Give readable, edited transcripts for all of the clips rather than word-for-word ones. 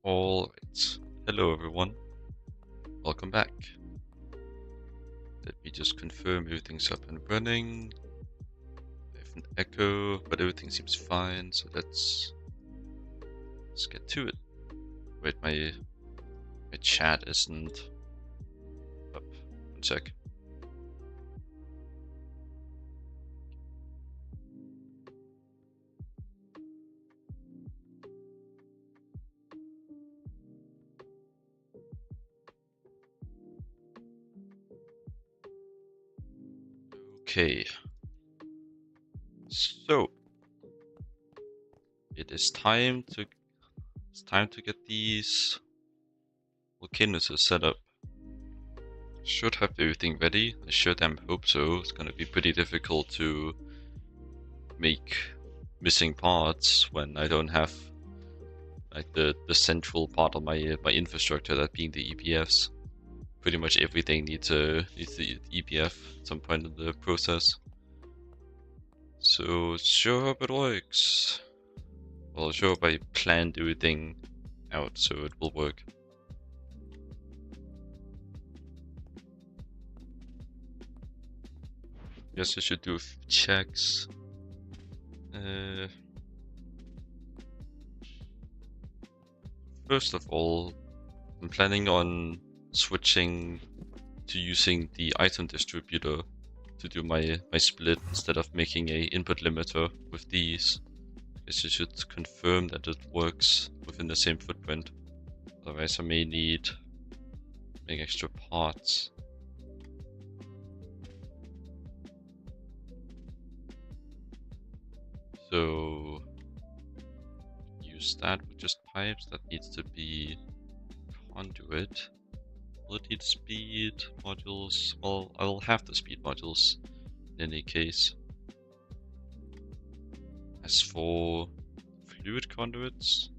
Alright, hello everyone, welcome back. Let me just confirm everything's up and running. I have an echo, but everything seems fine, so let's get to it. Wait, my chat isn't up. One sec. Okay, so it's time to get these volcanoes set up. Should have everything ready. I should hope so. It's gonna be pretty difficult to make missing parts when I don't have like the central part of my infrastructure, that being the EPFs. Pretty much everything needs the EPF at some point in the process. So sure hope it works. Well, sure hope I planned everything out so it will work. Guess I should do a few checks. First of all, I'm planning on switching to using the item distributor to do my split instead of making a input limiter with these. I guess I should confirm that it works within the same footprint. Otherwise I may need make extra parts. So use that with just pipes. That needs to be conduit. Will it need speed modules? Well, I'll have the speed modules in any case. As for fluid conduits,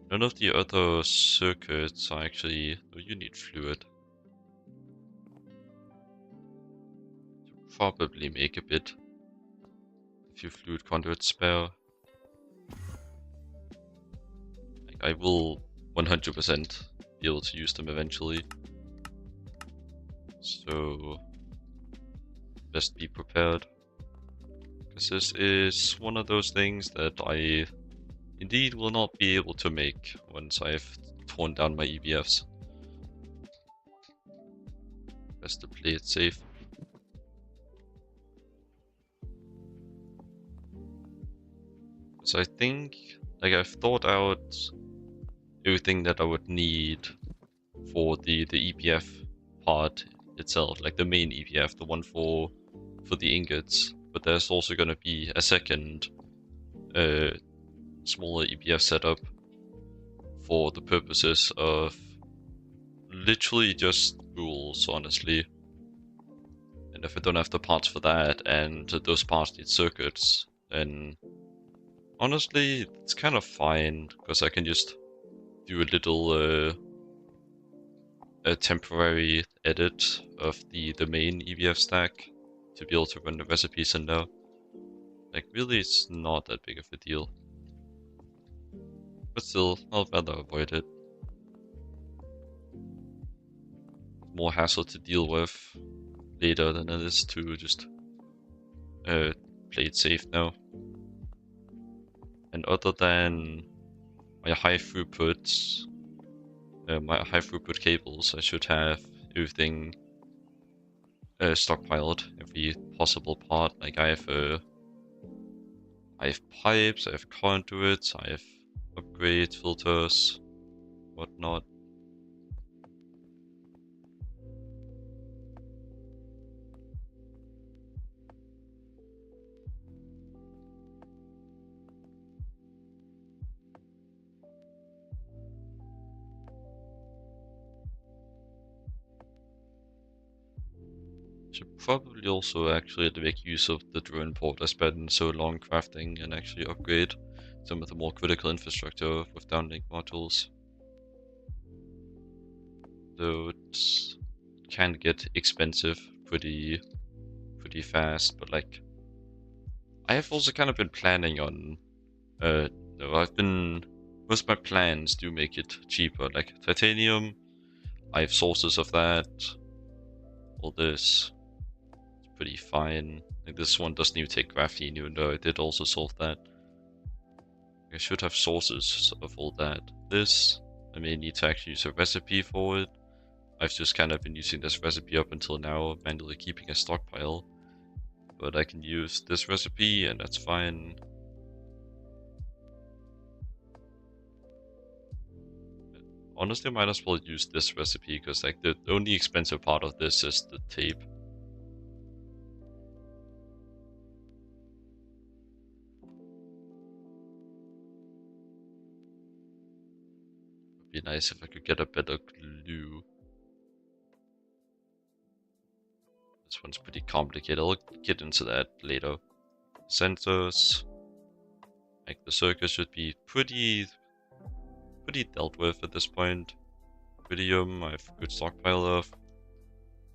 none of the other circuits are actually... Oh, you need fluid. Probably make a bit. A few fluid conduits spare. I will 100% be able to use them eventually. So best be prepared. Because this is one of those things that I indeed will not be able to make once I've torn down my EBFs. Best to play it safe. So I think, like, I've thought out everything that I would need for the EPF part itself, like the main EPF, the one for the ingots. But there's also going to be a second smaller EPF setup for the purposes of literally just rules, honestly. And if I don't have the parts for that, and those parts need circuits, then honestly it's kind of fine, because I can just do a little a temporary edit of the main EBF stack to be able to run the recipes in there. Like, really, it's not that big of a deal. But still, I'll rather avoid it. More hassle to deal with later than it is to just play it safe now. And other than my high throughput cables, I should have everything stockpiled, every possible part. Like, I have pipes, I have conduits, I have upgrade filters, whatnot. Should probably also actually make use of the drone port I spent so long crafting and actually upgrade some of the more critical infrastructure with downlink modules. Though it can get expensive pretty fast, but like, I have also kind of been planning on No, most of my plans do make it cheaper, like titanium. I have sources of that. All this is pretty fine. Like this one doesn't even take graphene, even though I did also solve that. I should have sources of all that. This, I may need to actually use a recipe for it. I've just kind of been using this recipe up until now, manually keeping a stockpile. But I can use this recipe and that's fine. Honestly, I might as well use this recipe because like the only expensive part of this is the tape. It'd be nice if I could get a better glue. This one's pretty complicated. I'll get into that later. Sensors. Like the circuit should be pretty dealt with at this point. Iridium, I have a good stockpile of.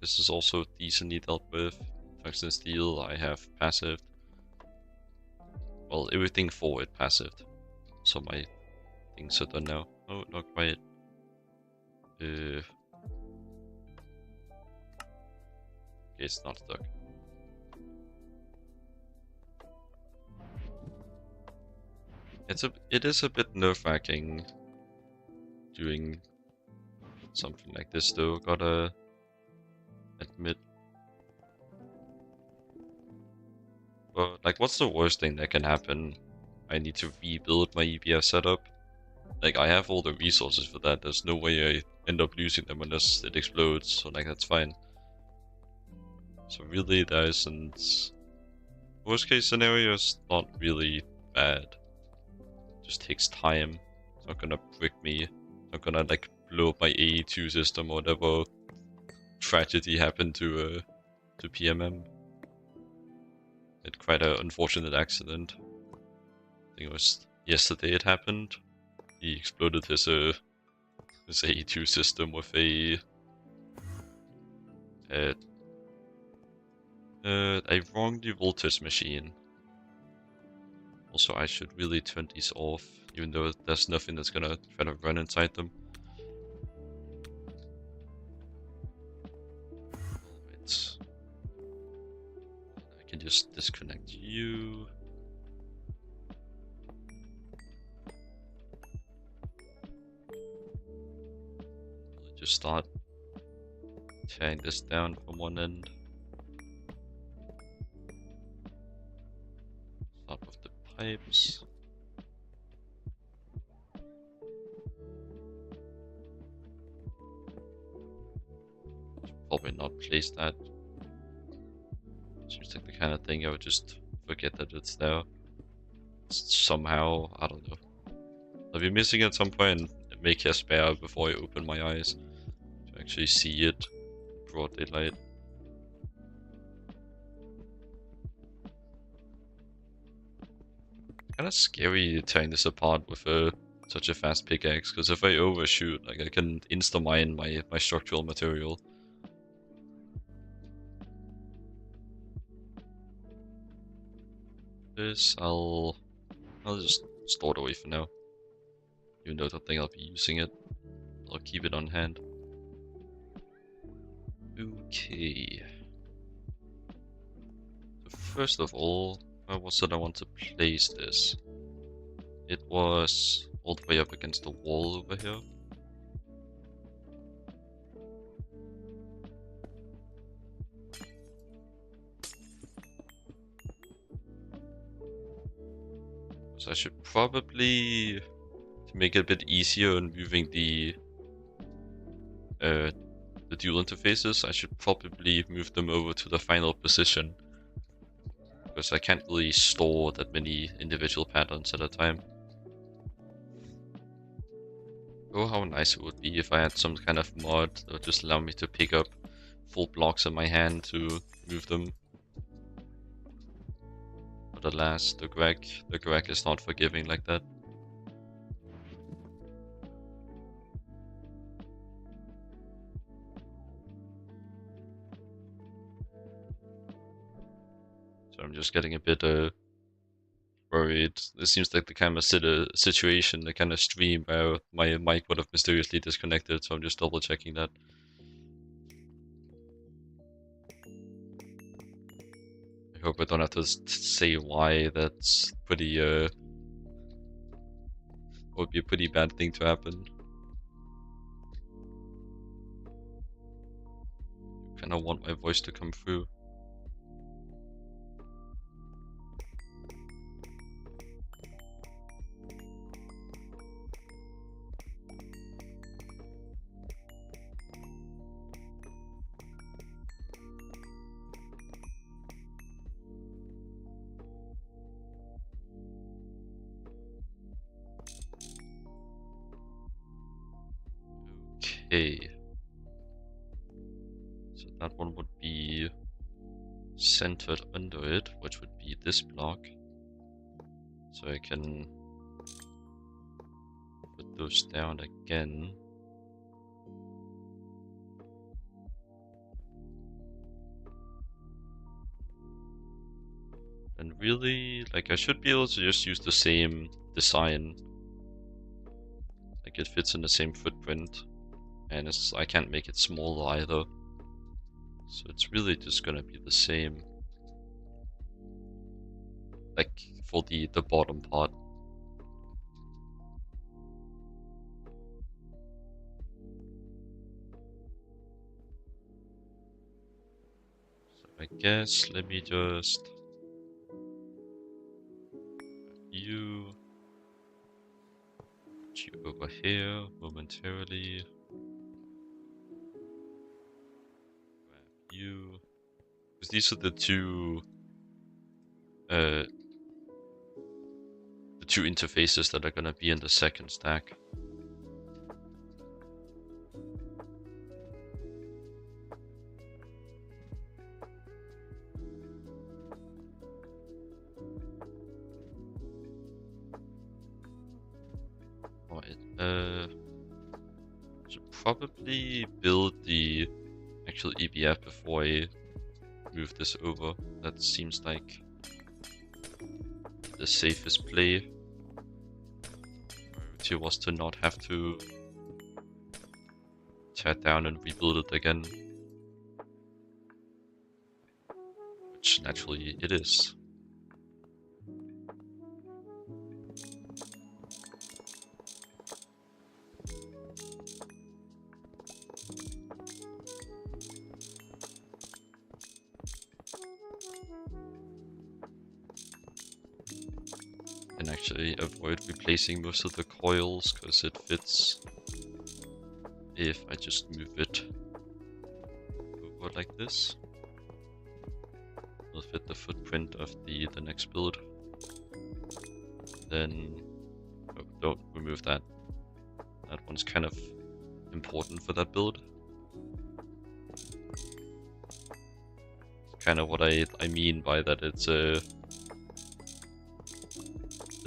This is also decently dealt with. Tungsten steel, I have passive. Well, everything for it passive. So my things are done now. Oh, not quite. Okay, it's not stuck. It is a bit nerve-wracking doing something like this though, gotta admit. But like, what's the worst thing that can happen? I need to rebuild my EBS setup. Like, I have all the resources for that. There's no way I end up losing them unless it explodes, so like, that's fine. So really, there isn't... Worst case scenario is not really bad. It just takes time. It's not gonna brick me. It's not gonna like blow up my AE2 system or whatever tragedy happened to PMM. It's quite an unfortunate accident. I think it was yesterday it happened. He exploded his AE2 system with a wrongly voltage machine. Also, I should really turn these off, even though there's nothing that's gonna try to run inside them. Right. I can just disconnect you. Just start tearing this down from one end. Start with the pipes. Probably not place that. Seems like the kind of thing I would just forget that it's there. Somehow, I don't know. I'll be missing it at some point and make a spare before I open my eyes to actually see it in broad daylight. Kind of scary tearing this apart with such a fast pickaxe, because if I overshoot, like I can insta-mine my structural material. This I'll just store it away for now. Even though I don't think I'll be using it, I'll keep it on hand. Okay. So first of all, where was it I want to place this? It was all the way up against the wall over here. So I should probably, to make it a bit easier in moving the dual interfaces, I should probably move them over to the final position, because I can't really store that many individual patterns at a time. Oh, how nice it would be if I had some kind of mod that would just allow me to pick up full blocks in my hand to move them. But alas, the Greg is not forgiving like that. So I'm just getting a bit worried. It seems like the kind of situation, the kind of stream where my mic would have mysteriously disconnected, so I'm just double checking that. I hope I don't have to say why. That's pretty, would be a pretty bad thing to happen. Kind of want my voice to come through. Okay. So that one would be centered under it, which would be this block. So I can put those down again. And really, like, I should be able to just use the same design. Like, it fits in the same footprint. And I can't make it smaller either. So it's really just gonna be the same. Like, for the bottom part. So I guess, let me just... you over here momentarily. Grab you. Because these are the two interfaces that are gonna be in the second stack. Alright, should probably build the actual EBF before I move this over. That seems like the safest play. Priority was to not have to tear down and rebuild it again. Which naturally it is. And actually avoid replacing most of the coils because it fits if I just move it over like this. It'll fit the footprint of the next build. Then oh, don't remove that. That one's kind of important for that build. It's kind of what I mean by that. It's a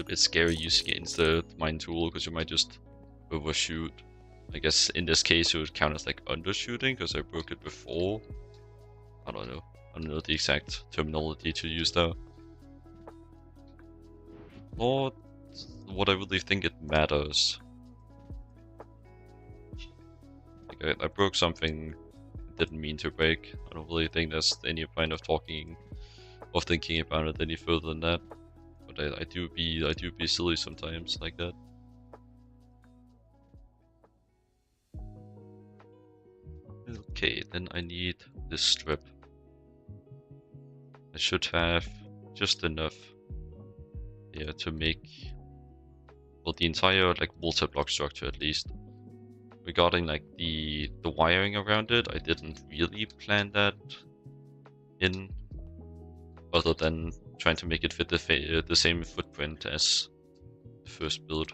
bit scary using it instead of mine tool because you might just overshoot. I guess in this case it would count as like undershooting because I broke it before. I don't know. I don't know the exact terminology to use there. Or what I really think it matters. Like I broke something I didn't mean to break. I don't really think there's any point of talking or thinking about it any further than that. But I do be silly sometimes like that. Okay, then I need this strip. I should have just enough here to make, well, the entire like multi-block structure at least. Regarding like the wiring around it, I didn't really plan that in, other than trying to make it fit the same footprint as the first build.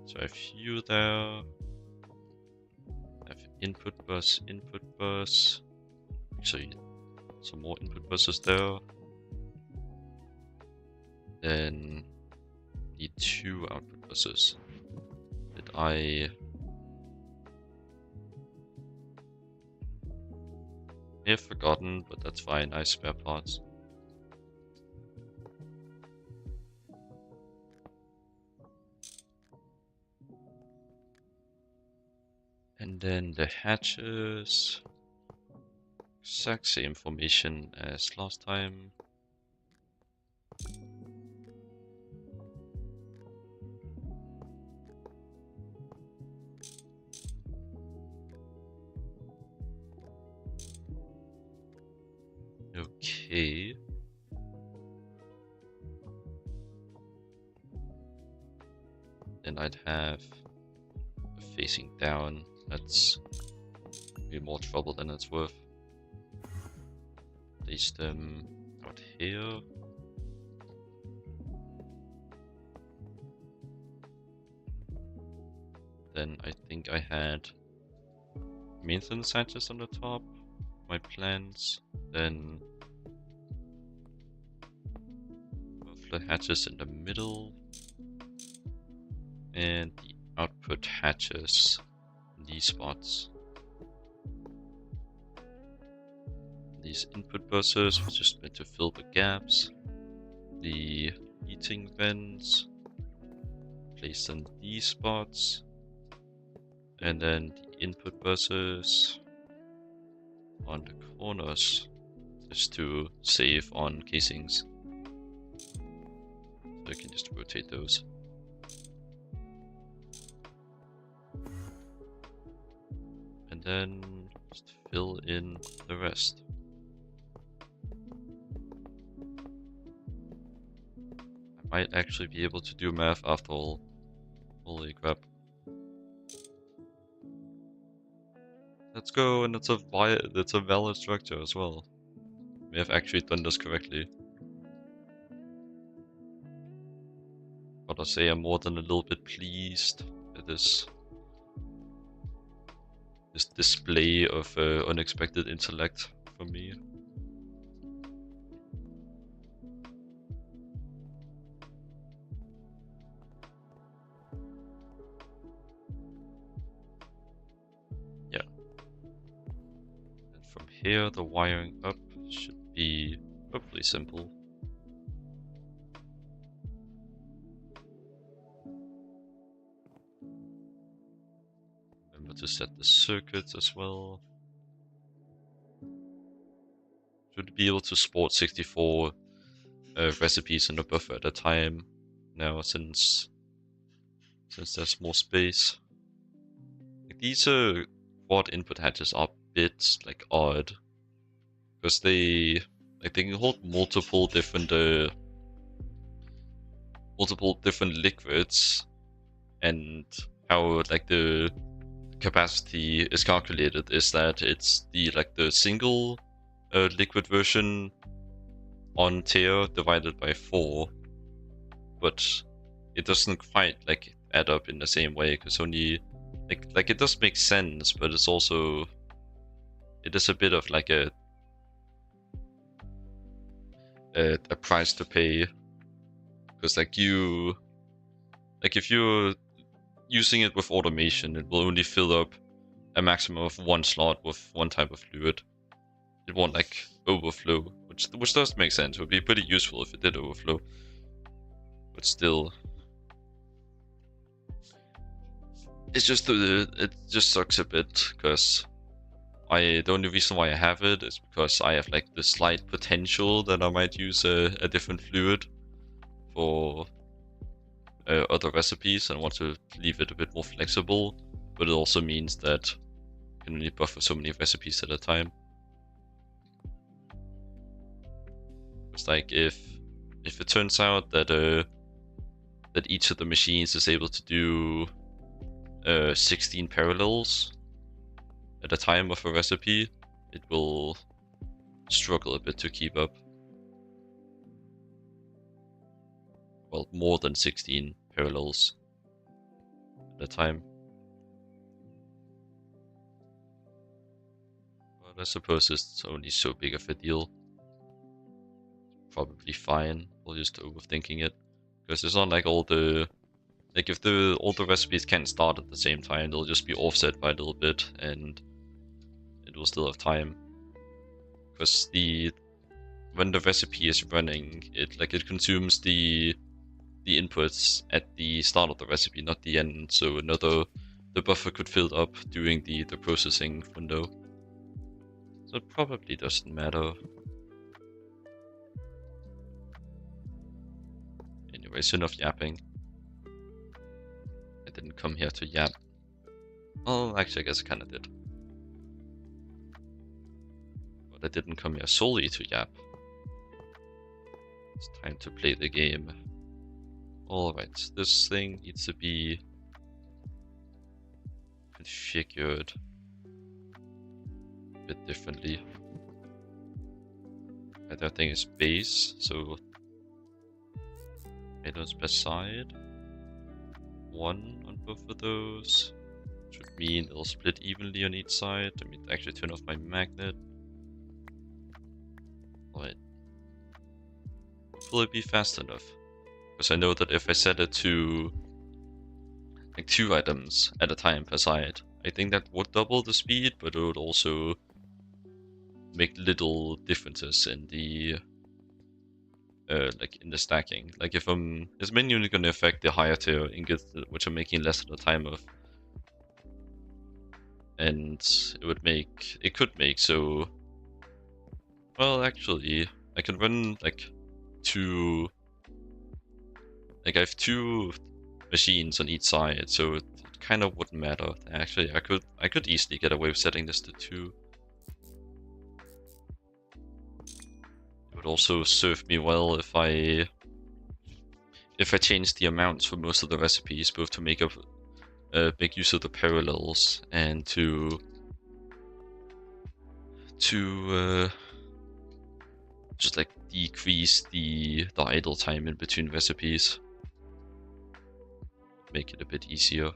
So I have you there. I have input bus. Actually, some more input buses there. Then need 2 output buses. Did I may have forgotten, but that's fine. I have spare parts. And then the hatches, exact same formation as last time. Okay. Then I'd have facing down. That's be more trouble than it's worth. Place them out here. Then I think I had maintenance hatches on the top. My plans. Then muffler hatches in the middle. And the output hatches in these spots. These input buses were just meant to fill the gaps. The heating vents, placed in these spots. And then the input buses on the corners, just to save on casings. So I can just rotate those. And then just fill in the rest. I might actually be able to do math after all. Holy crap. Let's go, and it's a valid structure as well. We have actually done this correctly. Gotta say, I'm more than a little bit pleased with this display of unexpected intellect from me. Yeah. And from here, the wiring up should be hopefully simple. Remember to set the circuits as well. Should be able to sport 64 recipes in a buffer at a time now, since there's more space. Like, these quad input hatches are a bit like odd, because they can hold multiple different liquids, and how like the capacity is calculated is that it's the single liquid version on tier divided by 4, but it doesn't quite like add up in the same way, because only like it does make sense, but it's also, it is a bit of like a price to pay, because like if you're using it with automation, it will only fill up a maximum of one slot with one type of fluid. It won't like overflow, which does make sense. It would be pretty useful if it did overflow, but still, it's just it just sucks a bit, because the only reason why I have it is because I have like the slight potential that I might use a different fluid for other recipes, and want to leave it a bit more flexible, but it also means that you can only buffer so many recipes at a time. It's like if it turns out that that each of the machines is able to do 16 parallels at a time of a recipe, it will struggle a bit to keep up. Well, more than 16 parallels at a time. But I suppose it's only so big of a deal. Probably fine. We're just overthinking it, because it's not like all the recipes can't start at the same time, they'll just be offset by a little bit, and it will still have time. Because when the recipe is running, it consumes the inputs at the start of the recipe, not the end. So another the buffer could fill up during the processing window. So it probably doesn't matter. Anyways, enough yapping. I didn't come here to yap. Well, actually I guess I kinda did. But I didn't come here solely to yap. It's time to play the game. Alright, this thing needs to be configured a bit differently. That thing is base, so items per side. 1 on both of those. Should mean it'll split evenly on each side. Let me actually turn off my magnet. Alright. Will it be fast enough? Because I know that if I set it to like 2 items at a time per side, I think that would double the speed, but it would also make little differences in the like in the stacking. Like if it's mainly going to affect the higher tier ingots, which are making less at a time of, and it could make so. Well, actually, I can run like I have 2 machines on each side, so it kind of wouldn't matter. Actually, I could easily get away with setting this to 2. It would also serve me well if I change the amounts for most of the recipes, both to make use of the parallels and to just like decrease the idle time in between recipes. Make it a bit easier.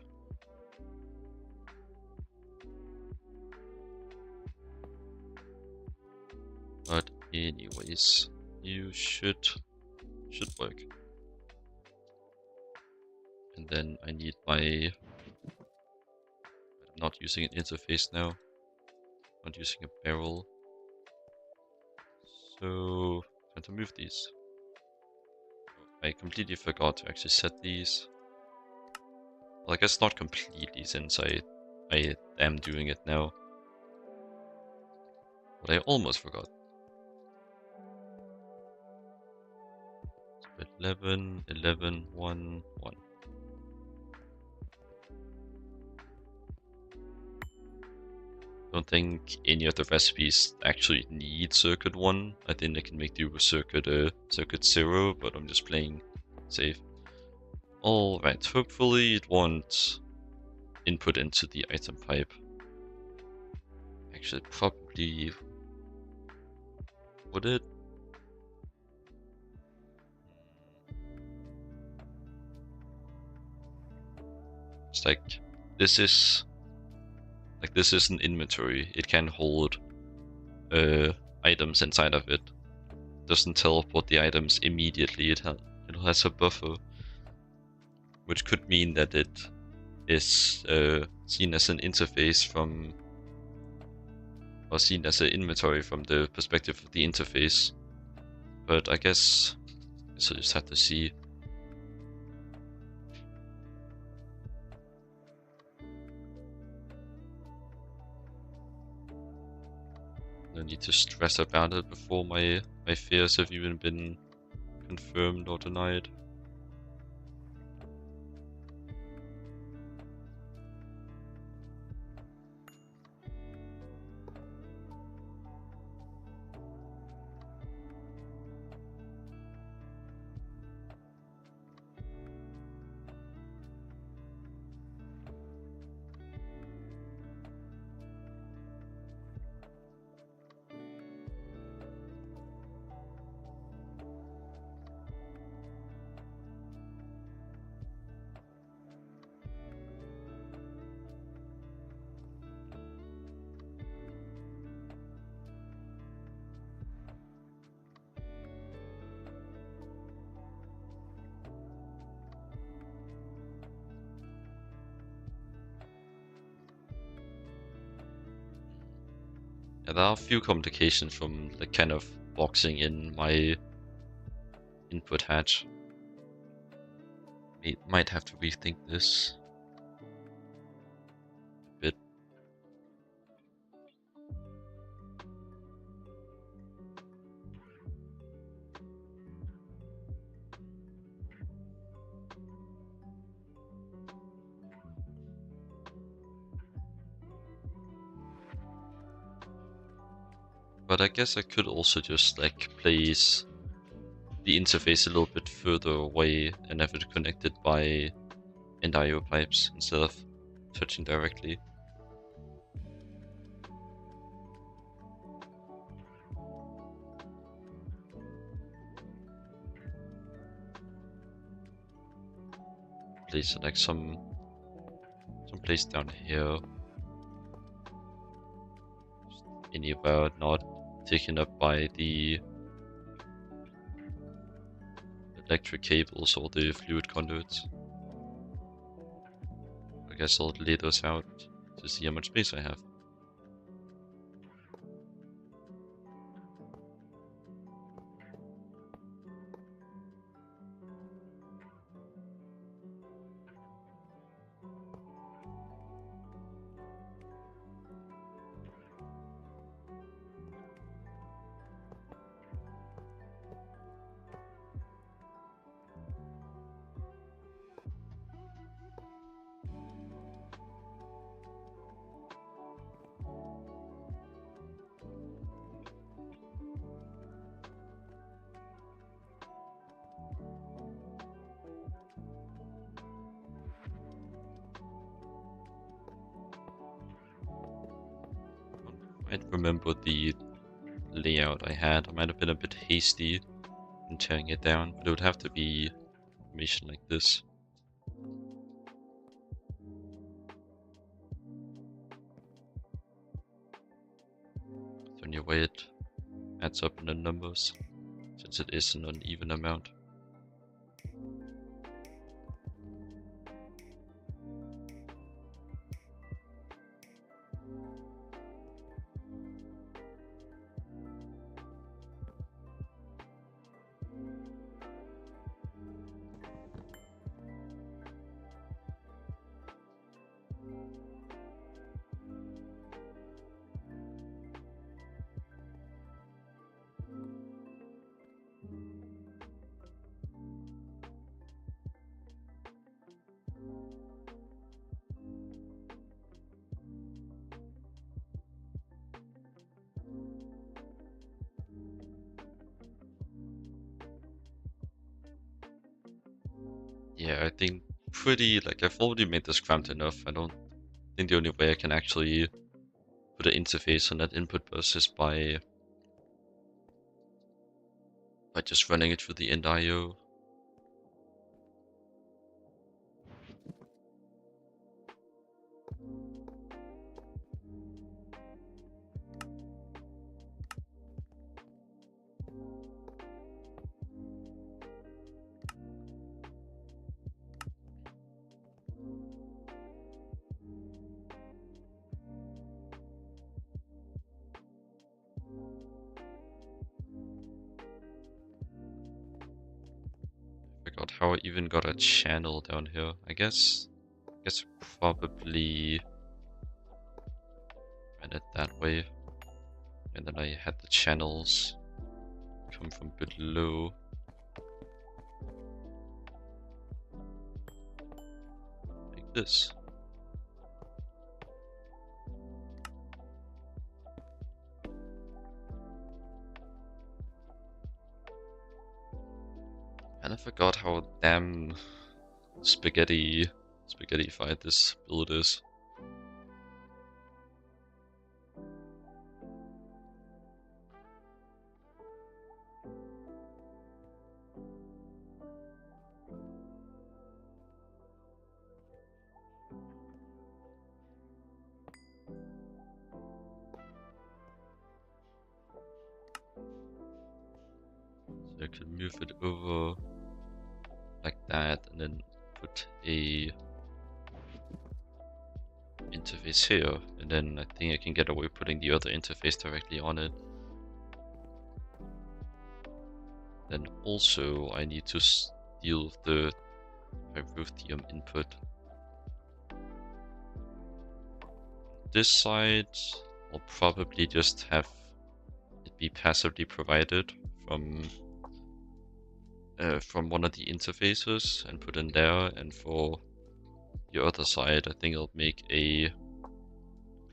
But anyways, you should work. And then I need I'm not using an interface now. I'm not using a barrel. So time to move these. I completely forgot to actually set these. Well, I guess not completely, since I am doing it now. But I almost forgot. 11, 11, 1, 1. Don't think any of the recipes actually need circuit 1. I think they can make do with circuit 0, but I'm just playing safe. Alright, hopefully it won't input into the item pipe. Actually, probably would it? It's like this is an inventory. It can hold items inside of it. Doesn't teleport the items immediately. It has a buffer, which could mean that it is seen as an interface from, or seen as an inventory from the perspective of the interface. But I guess I just have to see. No need to stress about it before my fears have even been confirmed or denied. Yeah, there are a few complications from the kind of boxing in my input hatch. Might have to rethink this. But I guess I could also just like place the interface a little bit further away and have it connected by end IO pipes instead of touching directly. Place like some place down here. Just anywhere not taken up by the electric cables or the fluid conduits. I guess I'll lay those out to see how much space I have. I remember the layout I had. I might have been a bit hasty in tearing it down, but it would have to be information like this. The only way it adds up in the numbers, since it is an uneven amount. Yeah, I think I've already made this cramped enough. I don't think the only way I can actually put an interface on that input bus is by just running it through the end IO. Forgot how I even got a channel down here. I guess probably ran it that way. And then I had the channels come from below. Like this. And I forgot how damn spaghetti-fied this build is. So I could move it over like that and then put a interface here, and then I think I can get away putting the other interface directly on it. Then also I need to steal the pyrithium input. This side I'll probably just have it be passively provided from one of the interfaces and put in there, and for the other side I think I'll make a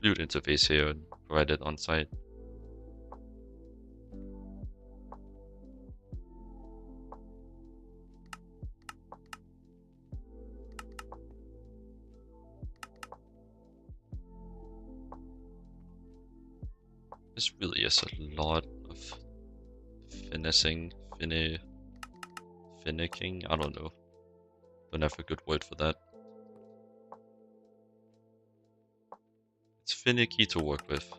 fluid interface here and provide it on site. This really is a lot of finessing, finicking, I don't know. Don't have a good word for that. It's finicky to work with.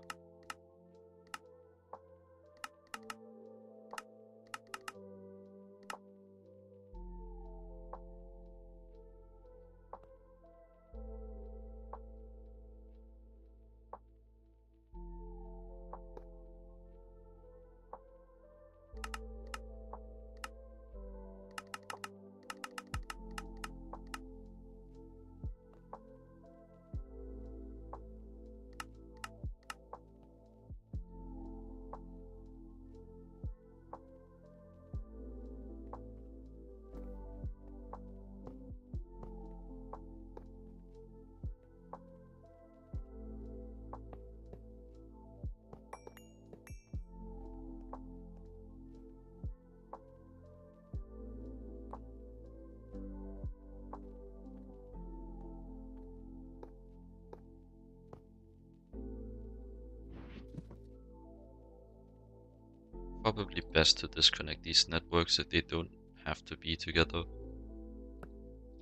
Probably best to disconnect these networks if they don't have to be together.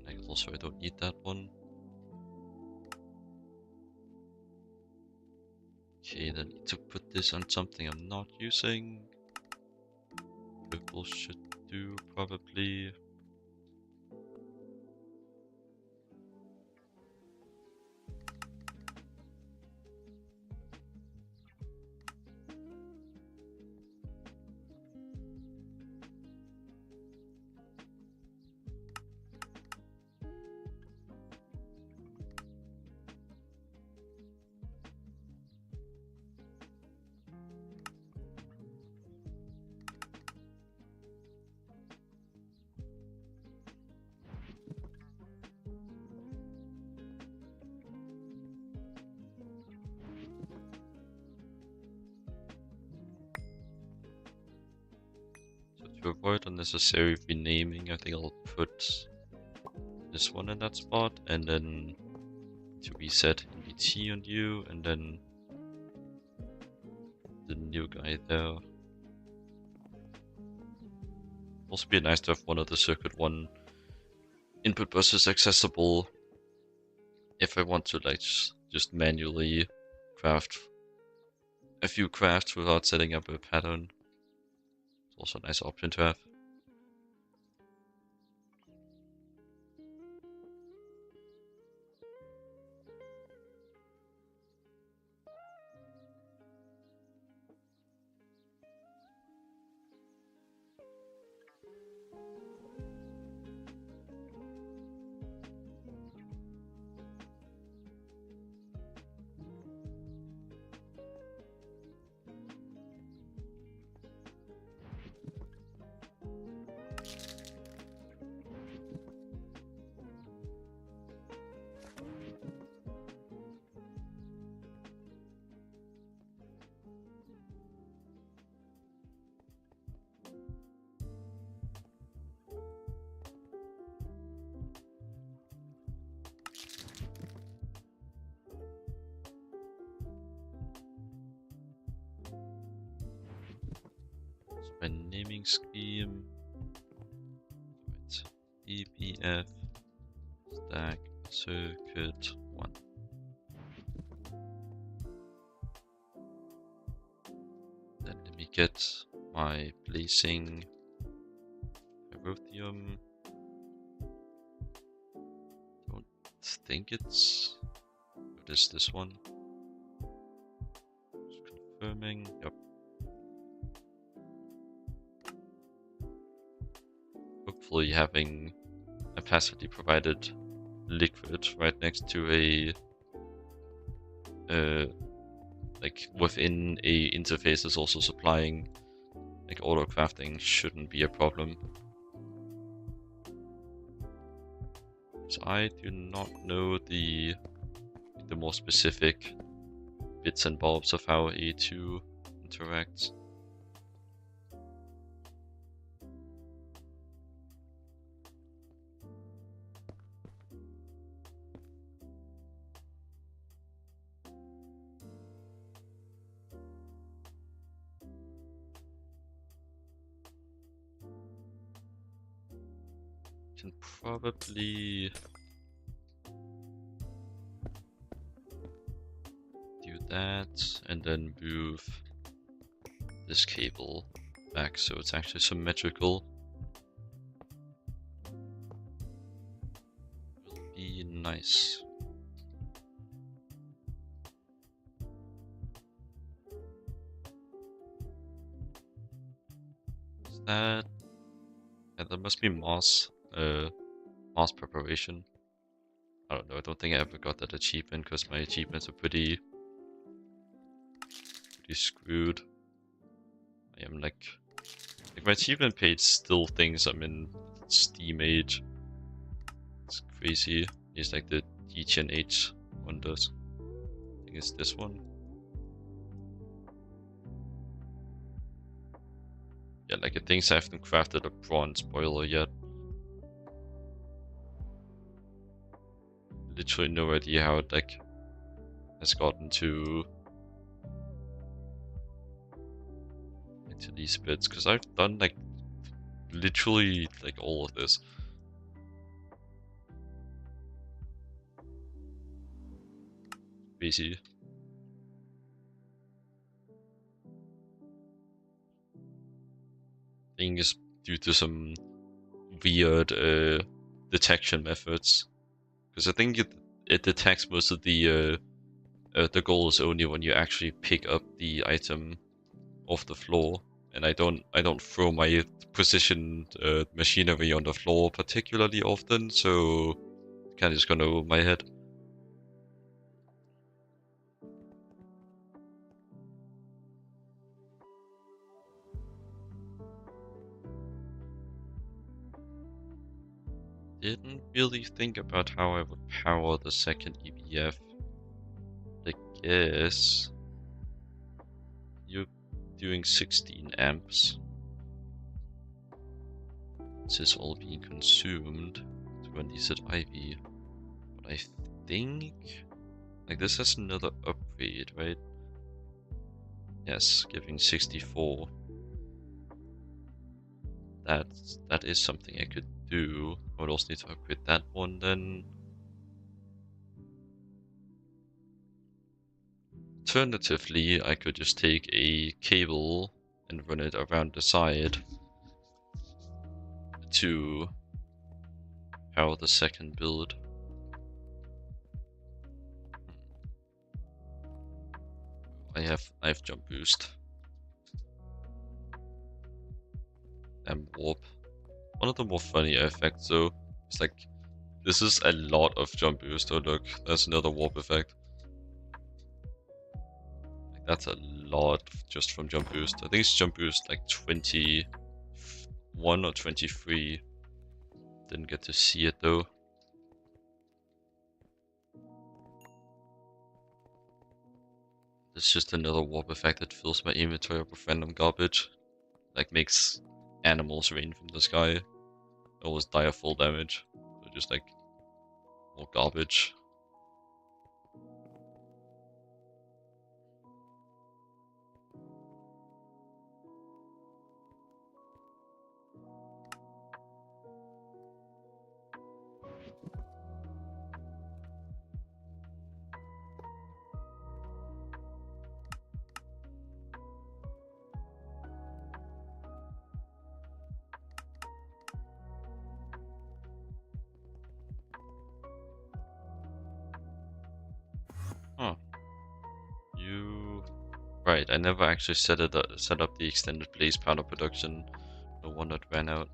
And also I don't need that one. Okay, then need to put this on something I'm not using. Purple should do, probably. To avoid unnecessary renaming, I think I'll put this one in that spot, and then to reset NBT on you, and then the new guy there. Also be nice to have one of the circuit 1 input buses accessible if I want to like just manually craft a few crafts without setting up a pattern. It's also a nice option to have. My naming scheme. Right. EBF stack circuit 1. Then let me get my blazing pyrotheum. Don't think it's. What is this one? Just confirming. Yep. Hopefully having a passively provided liquid right next to a like within a interface is also supplying like auto crafting shouldn't be a problem. So I do not know the more specific bits and bobs of how A2 interacts. can probably do that and then move this cable back so it's actually symmetrical. Will be nice. Is that... Yeah, that must be moss. Moss preparation. I don't know, I don't think I ever got that achievement because my achievements are pretty screwed. I am like my achievement page still thinks I'm in Steam Age. It's crazy. It's like the GTNH one does. I think it's this one. Yeah, like it thinks I haven't crafted a bronze boiler yet. Literally no idea how it like has gotten to into these bits, because I've done like literally like all of this. Crazy. I think it's due to some weird detection methods, because I think it detects most of the goals only when you actually pick up the item off the floor, and I don't throw my positioned machinery on the floor particularly often, so it kind of just gone over my head. Didn't really think about how I would power the second EBF. I guess you're doing 16 amps. This is all being consumed to run these at IV. But I think like this has another upgrade, right? Yes, giving 64. That is something I could do. I would also need to upgrade that one then. Alternatively, I could just take a cable and run it around the side to power the second build. I have jump boost and warp. One of the more funny effects though is like this is a lot of jump boost. Oh look, that's another warp effect. Like that's a lot just from jump boost. I think it's jump boost like 21 or 23. Didn't get to see it though. It's just another warp effect that fills my inventory up with random garbage. Like makes animals rain from the sky. Always die of full damage. So just like more garbage. Huh. You... Right, I never actually set up the extended blaze powder production. The one that ran out.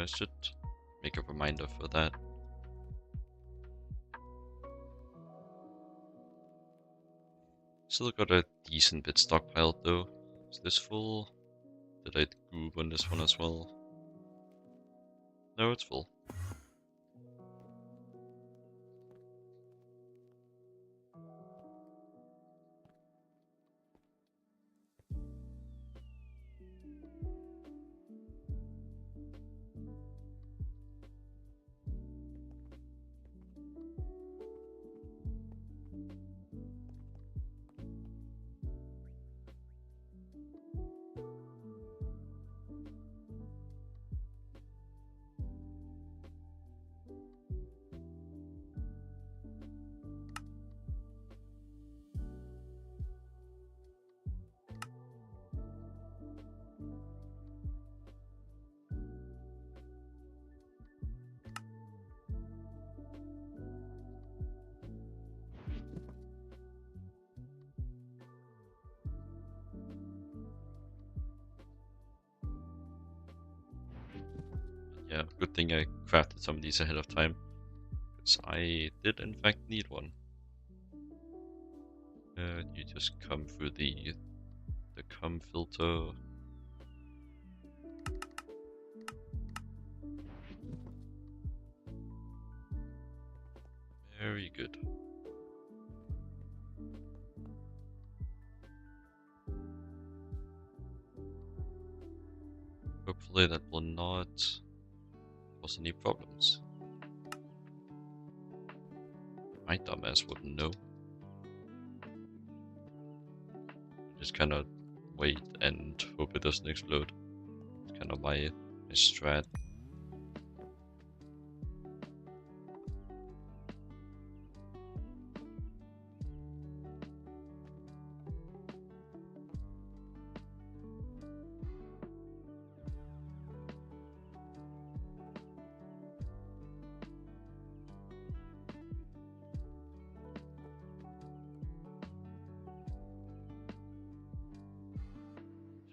Should make a reminder for that. Still got a decent bit stockpiled though. Is this full? Did I goob on this one as well? No, it's full. Yeah, good thing I crafted some of these ahead of time. Because I did in fact need one. You just come through the cum filter. Very good. Hopefully that will not cause any problems. My dumbass wouldn't know. Just kind of wait and hope it doesn't explode. It's kind of my strat.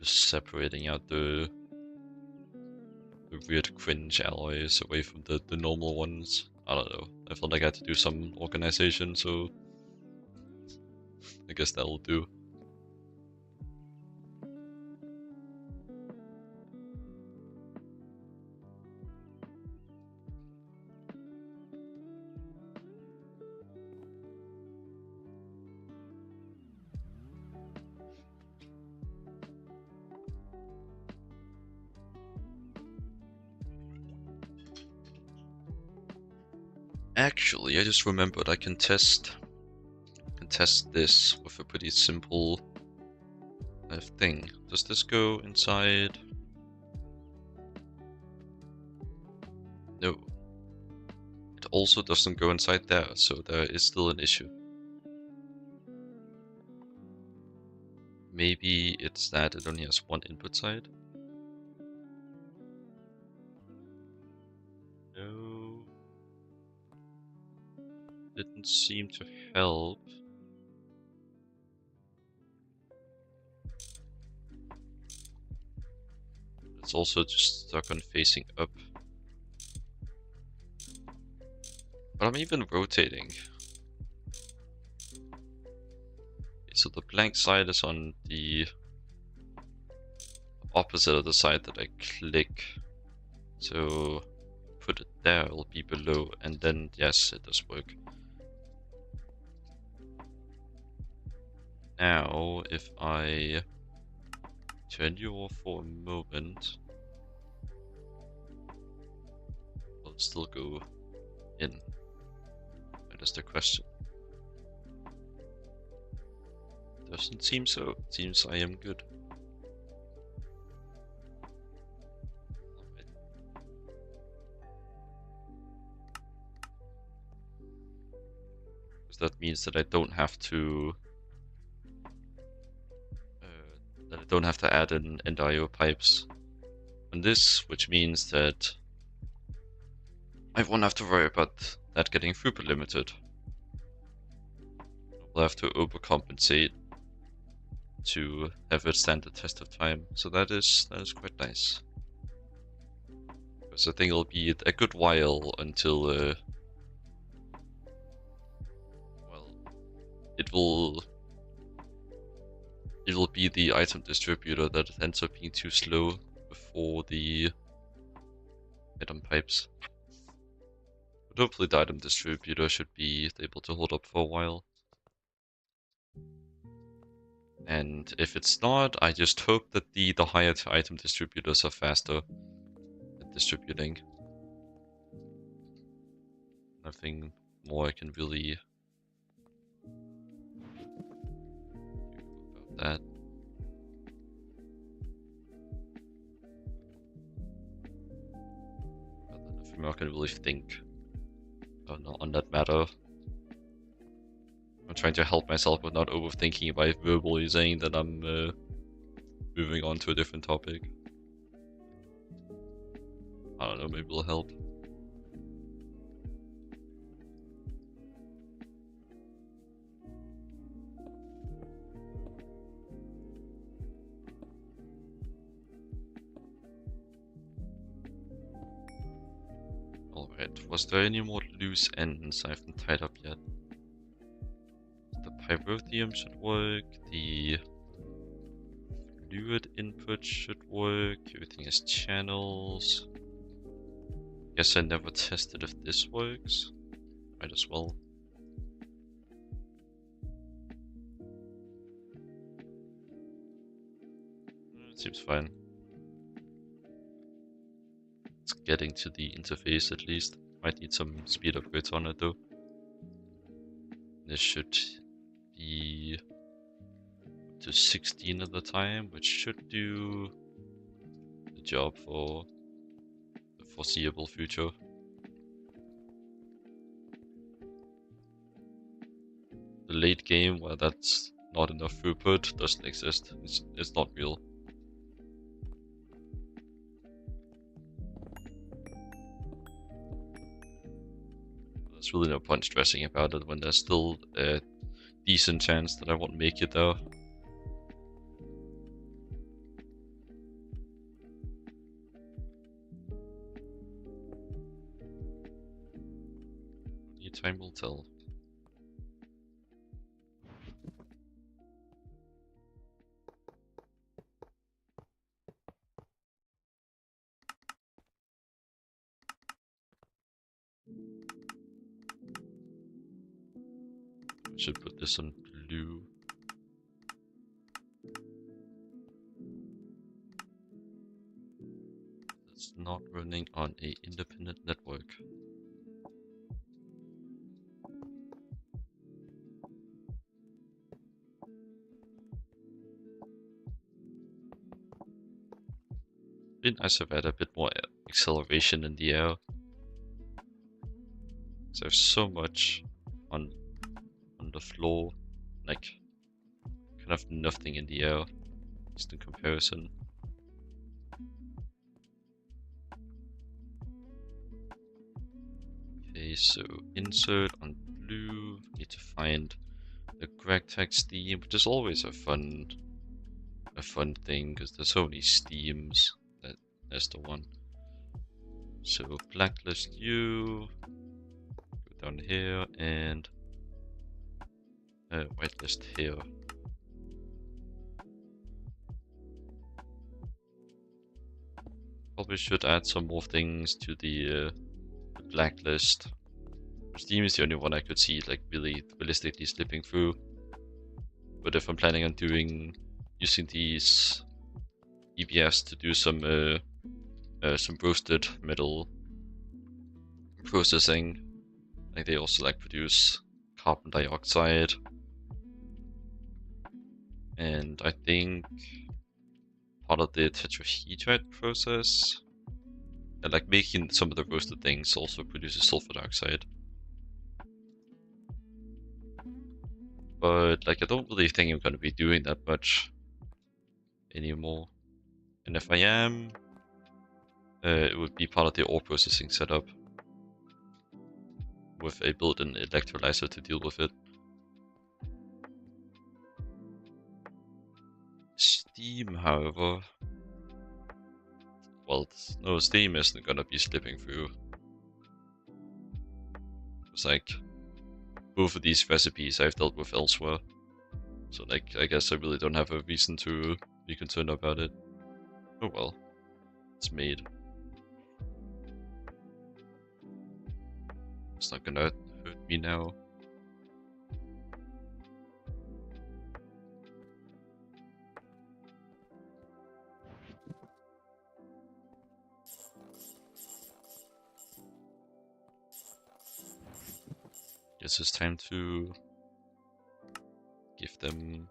Just separating out the weird cringe alloys away from the normal ones. I don't know. I felt like I had to do some organization, so I guess that'll do. Actually, I just remembered I can test this with a pretty simple thing. Does this go inside? No. It also doesn't go inside there, so there is still an issue. Maybe it's that it only has one input side? No. Didn't seem to help. It's also just stuck on facing up. But I'm even rotating. Okay, so the blank side is on the opposite of the side that I click. So put it there, it'll be below, and then yes, it does work. Now, if I turn you off for a moment, will it still go in? That is the question. Doesn't seem so. It seems I am good. Because that means that I don't have to add in end-IO pipes on this, which means that I won't have to worry about that getting throughput limited. I'll have to overcompensate to have it stand the test of time. So that is quite nice. Because I think it'll be a good while until well, it will be the item distributor that ends up being too slow before the item pipes. But hopefully the item distributor should be able to hold up for a while. And if it's not, I just hope that the higher item distributors are faster at distributing. Nothing more I can really do about that. Nothing more I can really think on that matter. I'm trying to help myself with not overthinking by verbally saying that I'm moving on to a different topic. I don't know, maybe it'll help. Was there any more loose ends I haven't tied up yet? The pyrotheum should work, the fluid input should work, everything is channels. Guess I never tested if this works. Might as well. Seems fine. It's getting to the interface at least. Might need some speed upgrades on it though. This should be up to 16 at the time, which should do the job for the foreseeable future. The late game where that's not enough throughput doesn't exist. It's not real. There's really no point stressing about it when there's still a decent chance that I won't make it though. Only time will tell. I should put this on blue. It's not running on an independent network. It'd be nice if I had a bit more acceleration in the air. Because there's so much on the floor, like kind of nothing in the air, just in comparison. Okay, so insert on blue, need to find the GregTech theme, which is always a fun thing because there's so many themes. That's the one. So blacklist you, go down here and whitelist here. Probably should add some more things to the blacklist. Steam is the only one I could see like really realistically slipping through. But if I'm planning on using these EBS to do some roasted metal processing, like they also like produce carbon dioxide, and I think part of the tetrahedrite process, and like making some of the roasted things, also produces sulfur dioxide. But like I don't really think I'm gonna be doing that much anymore. And if I am, it would be part of the ore processing setup with a built-in electrolyzer to deal with it. Steam, however, well, no, steam isn't gonna be slipping through. It's like both of these recipes I've dealt with elsewhere, so like I guess I really don't have a reason to be concerned about it. Oh well, it's made. It's not gonna hurt me now. Guess it's time to give them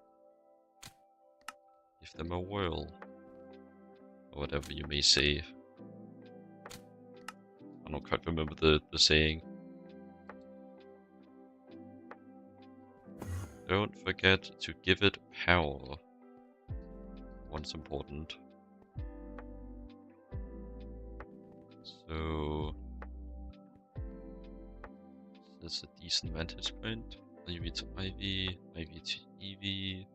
a whirl, or whatever you may say. I don't quite remember the saying. Don't forget to give it power. One's important. So that's a decent vantage point. Ivy to Ivy, Ivy to Eevee.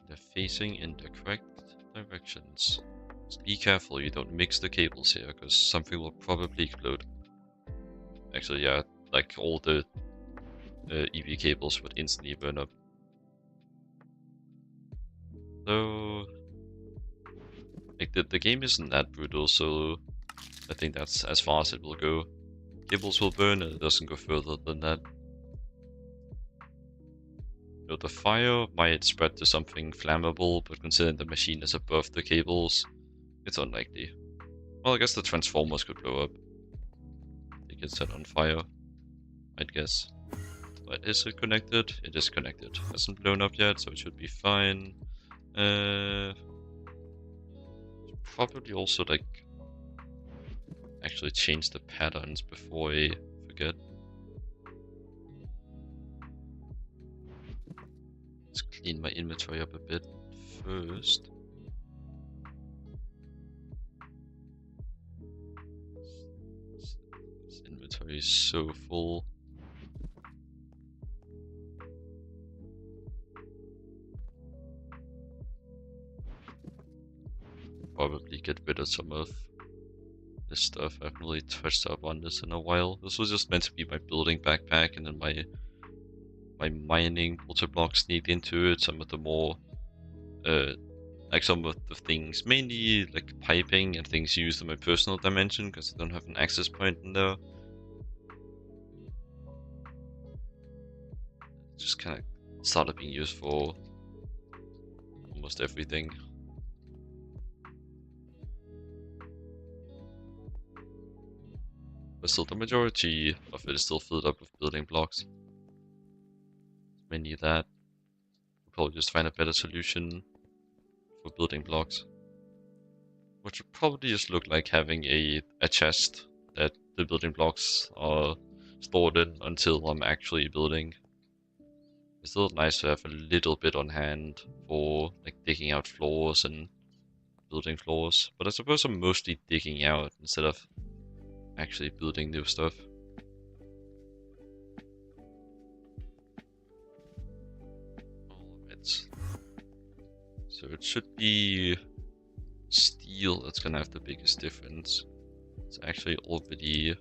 They're facing in the correct directions. Just be careful you don't mix the cables here, because something will probably explode. Actually, yeah, like all the EV cables would instantly burn up. So, like the game isn't that brutal, so I think that's as far as it will go. Cables will burn, and it doesn't go further than that. You know, the fire might spread to something flammable, but considering the machine is above the cables, it's unlikely. Well, I guess the transformers could blow up. They get set on fire, I'd guess. But is it connected? It is connected. Hasn't blown up yet, so it should be fine. Probably also like actually change the patterns before I forget. Let's clean my inventory up a bit first. This inventory is so full. Probably get rid of some of this stuff. I haven't really touched up on this in a while. This was just meant to be my building backpack, and then my mining water blocks sneaked into it. Some of the more like some of the things, mainly like piping and things used in my personal dimension, because I don't have an access point in there. Just kind of started being used for almost everything. But still, the majority of it is still filled up with building blocks. Mainly that. We'll probably just find a better solution for building blocks. Which would probably just look like having a chest that the building blocks are stored in until I'm actually building. It's still nice to have a little bit on hand for like digging out floors and building floors, but I suppose I'm mostly digging out instead of actually building new stuff. Alright. So it should be steel that's gonna have the biggest difference. It's actually already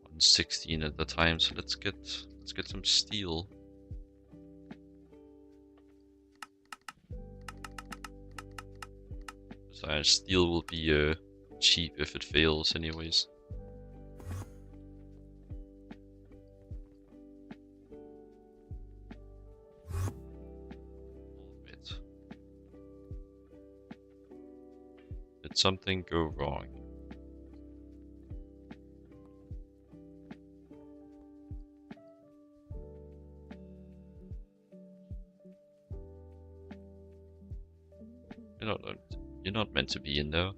on 16 at the time, so let's get some steel. So steel will be cheap if it fails anyways. Alright. Did something go wrong? You're not meant to be in there.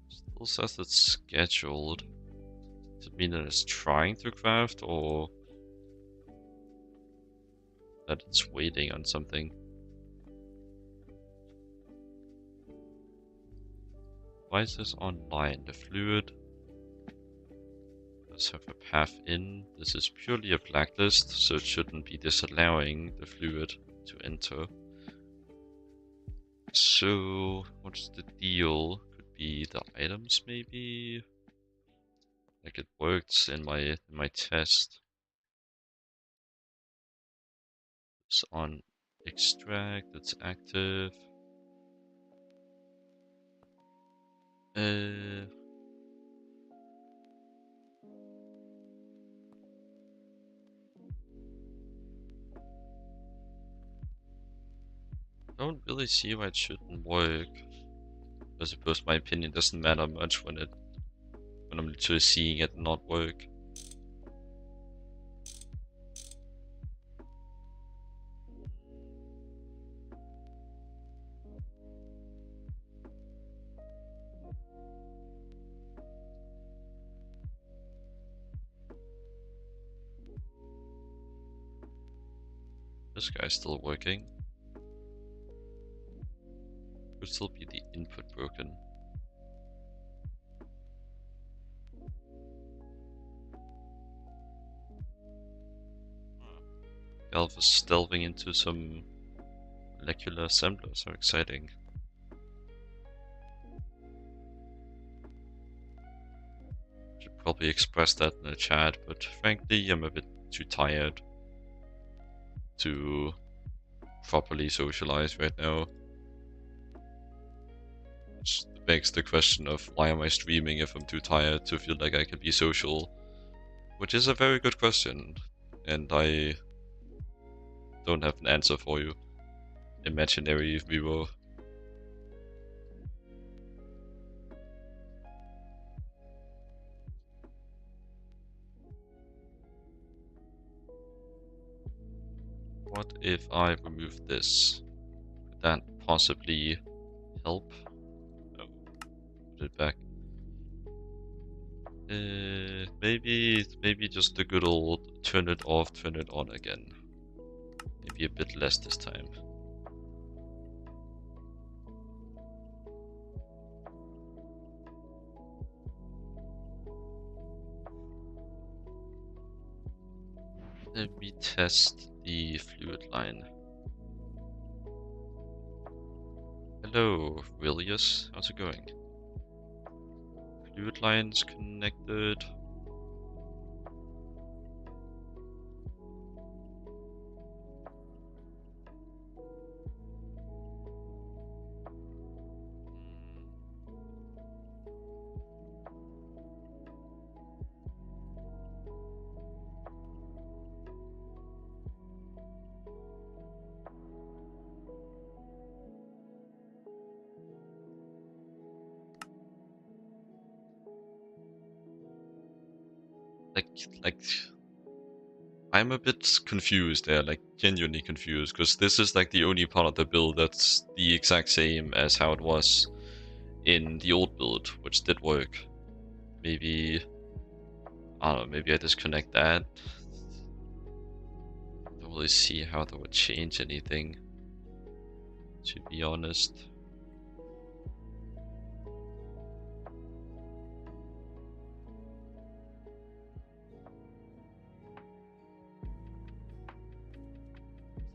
Still says it's scheduled. Does it mean that it's trying to craft, or that it's waiting on something? Why is this online? The fluid does have a path in. This is purely a blacklist, so it shouldn't be disallowing the fluid to enter. So, what's the deal? Could be the items, maybe? Like it worked in my test. It's on extract, it's active. Don't really see why it shouldn't work. I suppose my opinion doesn't matter much when I'm literally seeing it not work. This guy's still working. Could still be the input broken. Alpha's delving into some molecular assemblers. So exciting. Should probably express that in the chat, but frankly, I'm a bit too tired to properly socialize right now. Which begs the question of why am I streaming if I'm too tired to feel like I can be social? Which is a very good question, and I don't have an answer for you, imaginary viewer. What if I remove this? Could that possibly help? No. Put it back. Maybe just the good old turn it off, turn it on again. Maybe a bit less this time. Let me test the fluid line. Hello, Willius. How's it going? Fluid lines connected. Like, I'm a bit confused there, like genuinely confused, because this is like the only part of the build that's the exact same as how it was in the old build, which did work. Maybe, I don't know, maybe I disconnect that. Don't really see how that would change anything, to be honest.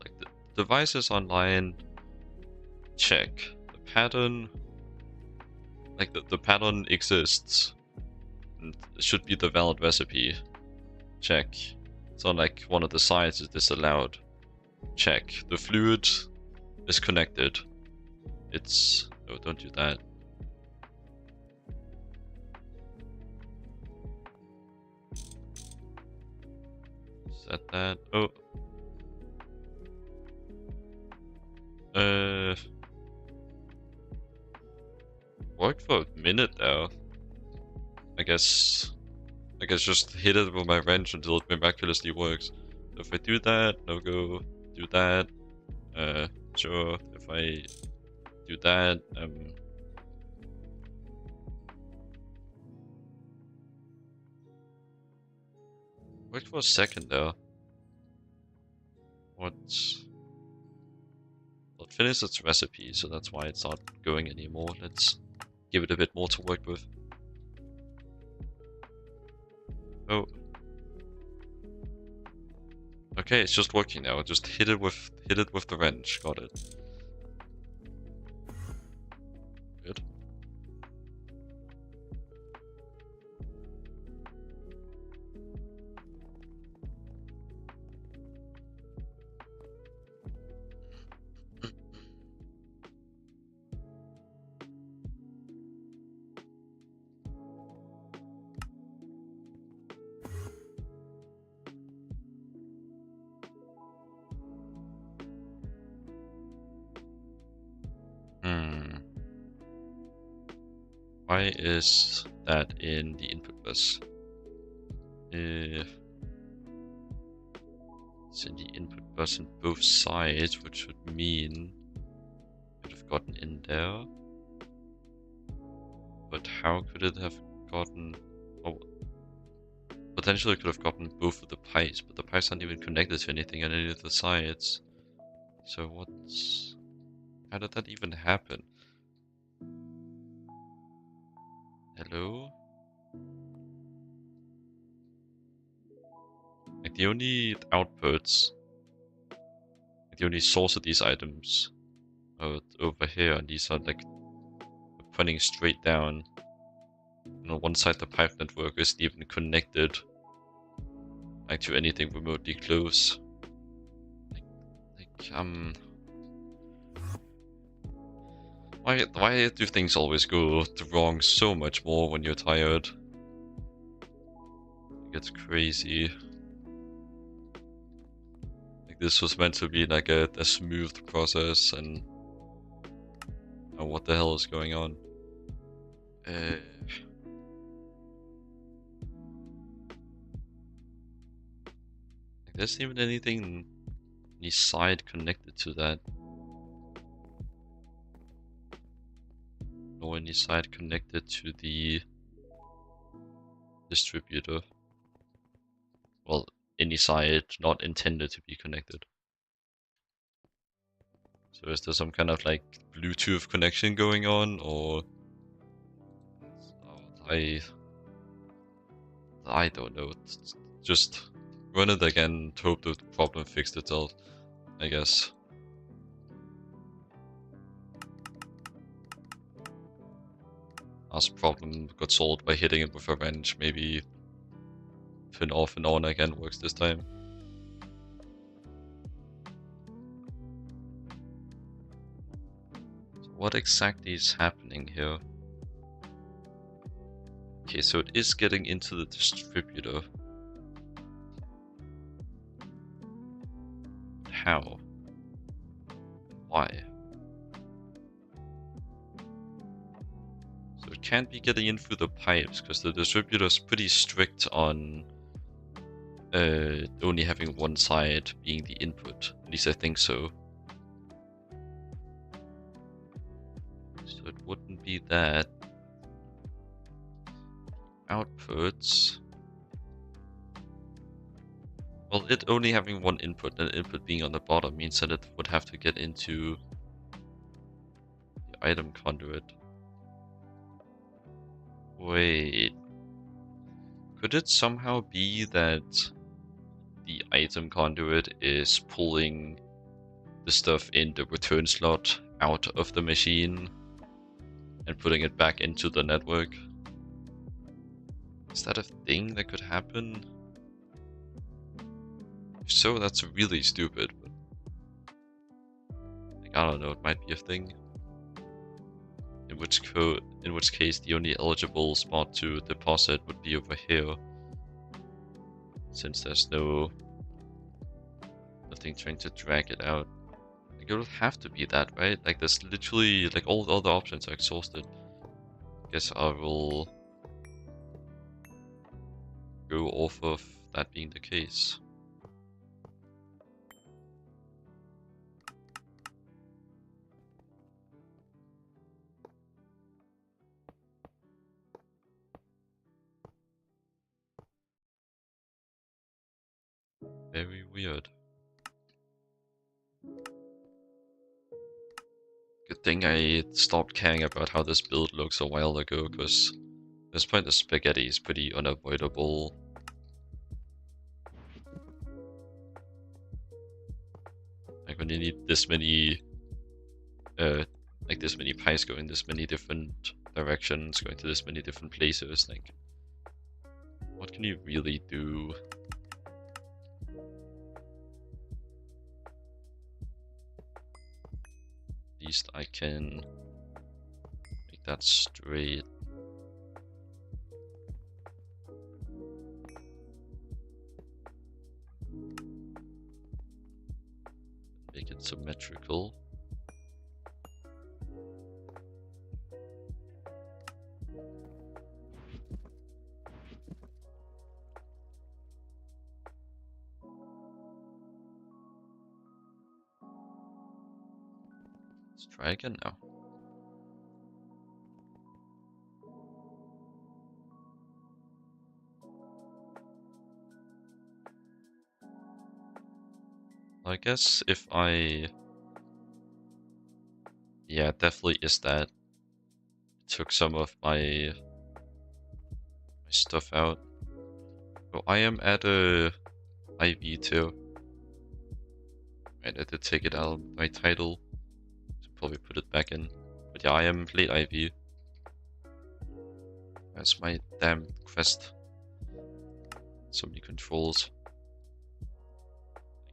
Like the devices online, check. The pattern, like the pattern exists. And it should be the valid recipe. Check. It's on like one of the sides is disallowed. Check. The fluid is connected. It's... oh, don't do that. Set that. Oh. Worked for a minute though. I guess just hit it with my wrench until it miraculously works. So if I do that, no go. Do that. Sure. If I do that, worked for a second though. What's... well, it finished its recipe, so that's why it's not going anymore. Let's give it a bit more to work with. Oh. Okay, it's just working now. Just hit it with the wrench. Got it. Good. Why is that in the input bus? It's in the input bus on both sides, which would mean it could have gotten in there. But how could it have gotten... oh, potentially it could have gotten both of the pipes, but the pipes aren't even connected to anything on any of the sides. So what's... how did that even happen? Hello? Like the only outputs the only source of these items are over here, and these are like pointing straight down. And on one side, the pipe network isn't even connected like to anything remotely close. Why do things always go wrong so much more when you're tired? It's crazy. Like, this was meant to be like a smooth process, and what the hell is going on? There isn't even anything, any side connected to that. Nor any side connected to the distributor. Well, any side not intended to be connected. So is there some kind of like Bluetooth connection going on, or I don't know. Just run it again, hope the problem fixed itself, I guess. Last problem got solved by hitting it with a wrench. Maybe pin off and on again works this time. So what exactly is happening here? Okay, so it is getting into the distributor. How? Why? So it can't be getting in through the pipes, because the distributor is pretty strict on only having one side being the input. At least I think so. So it wouldn't be that. Outputs. Well, it only having one input, and input being on the bottom, means that it would have to get into the item conduit. Wait. Could it somehow be that the item conduit is pulling the stuff in the return slot out of the machine and putting it back into the network? Is that a thing that could happen? If so, that's really stupid. But like, I don't know, it might be a thing. In which case, the only eligible spot to deposit would be over here, since there's nothing trying to drag it out. Like, it would have to be that, right? Like, there's literally, like, all the other options are exhausted. Guess I will go off of that being the case. Very weird. Good thing I stopped caring about how this build looks a while ago, because at this point the spaghetti is pretty unavoidable. Like, when you need this many this many pipes going this many different directions, going to this many different places, like, what can you really do? At least I can make that straight. Make it symmetrical. Let's try again now. I guess if I... Yeah, it definitely is that. Took some of my stuff out. So I am at a IV too. Right, I did take it out of my title. Should probably put it back in. But yeah, I am late IV. That's my damn quest. So many controls.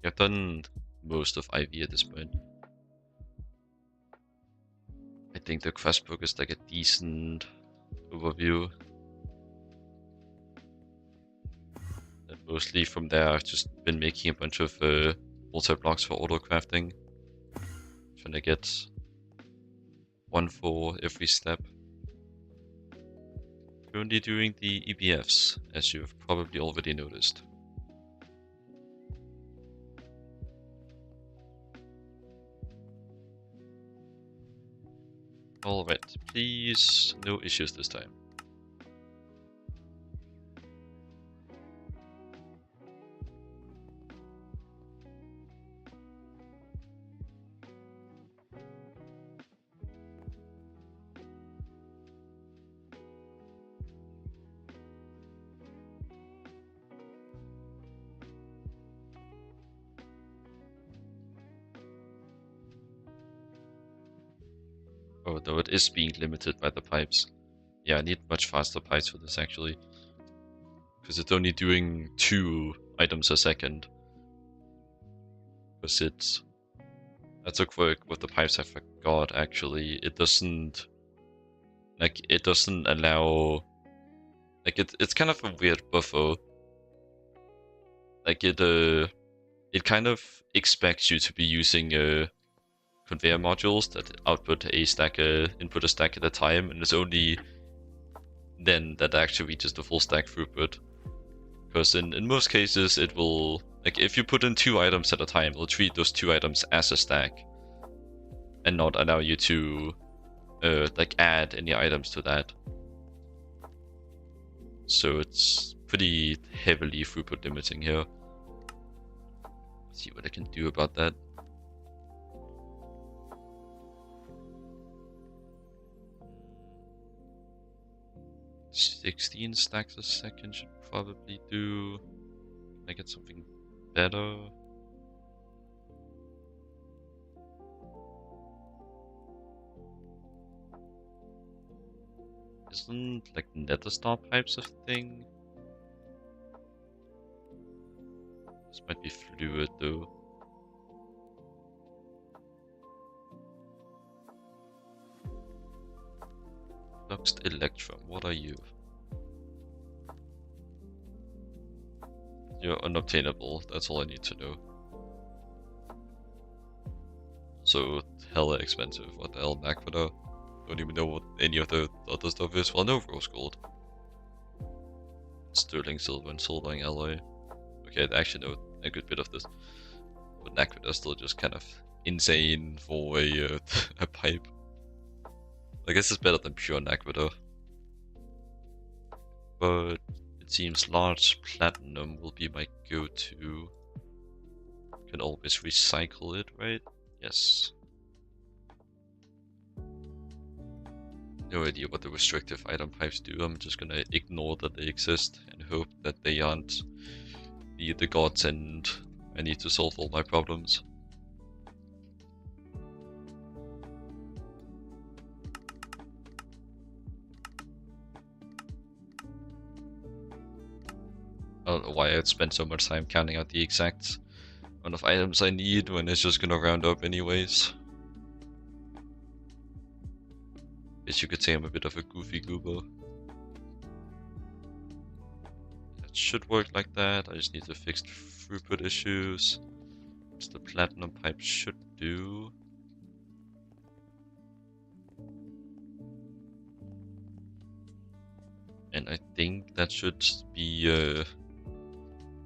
I've done most of IV at this point. I think the quest book is like a decent overview. And mostly from there, I've just been making a bunch of multi-blocks for auto-crafting. Trying to get one for every step. Only doing the EBFs, as you've probably already noticed. Alright, please, no issues this time. Oh, though it is being limited by the pipes. Yeah, I need much faster pipes for this actually. Because it's only doing 2 items a second. Because it's... I took work with the pipes, I forgot actually. It doesn't... Like, it doesn't allow... Like, it's kind of a weird buffer. Like, it kind of expects you to be using conveyor modules that output a stack, input a stack at a time, and it's only then that actually reaches the full stack throughput. Because in most cases, it will, like, if you put in 2 items at a time, it'll treat those 2 items as a stack, and not allow you to, like, add any items to that. So it's pretty heavily throughput limiting here. Let's see what I can do about that. 16 stacks a second should probably do. Can I get something better? Isn't like nether star pipes a thing? This might be fluid though. Fluxed electrum, what are you? You're unobtainable, that's all I need to know. So hella expensive, what the hell, Naquita? Don't even know what any of the other stuff is. Well, no, rose gold. Sterling silver and soldering alloy. Okay, I actually know a good bit of this. But Naquita is still just kind of insane for a, a pipe. I guess it's better than pure Naquita. But it seems large platinum will be my go-to. Can always recycle it, right? Yes. No idea what the restrictive item pipes do. I'm just gonna ignore that they exist and hope that they aren't the gods and I need to solve all my problems. I don't know why I'd spend so much time counting out the exact amount of items I need when it's just gonna round up anyways. Guess you could say I'm a bit of a goofy goober. That should work like that. I just need to fix throughput issues, which the platinum pipe should do. And I think that should be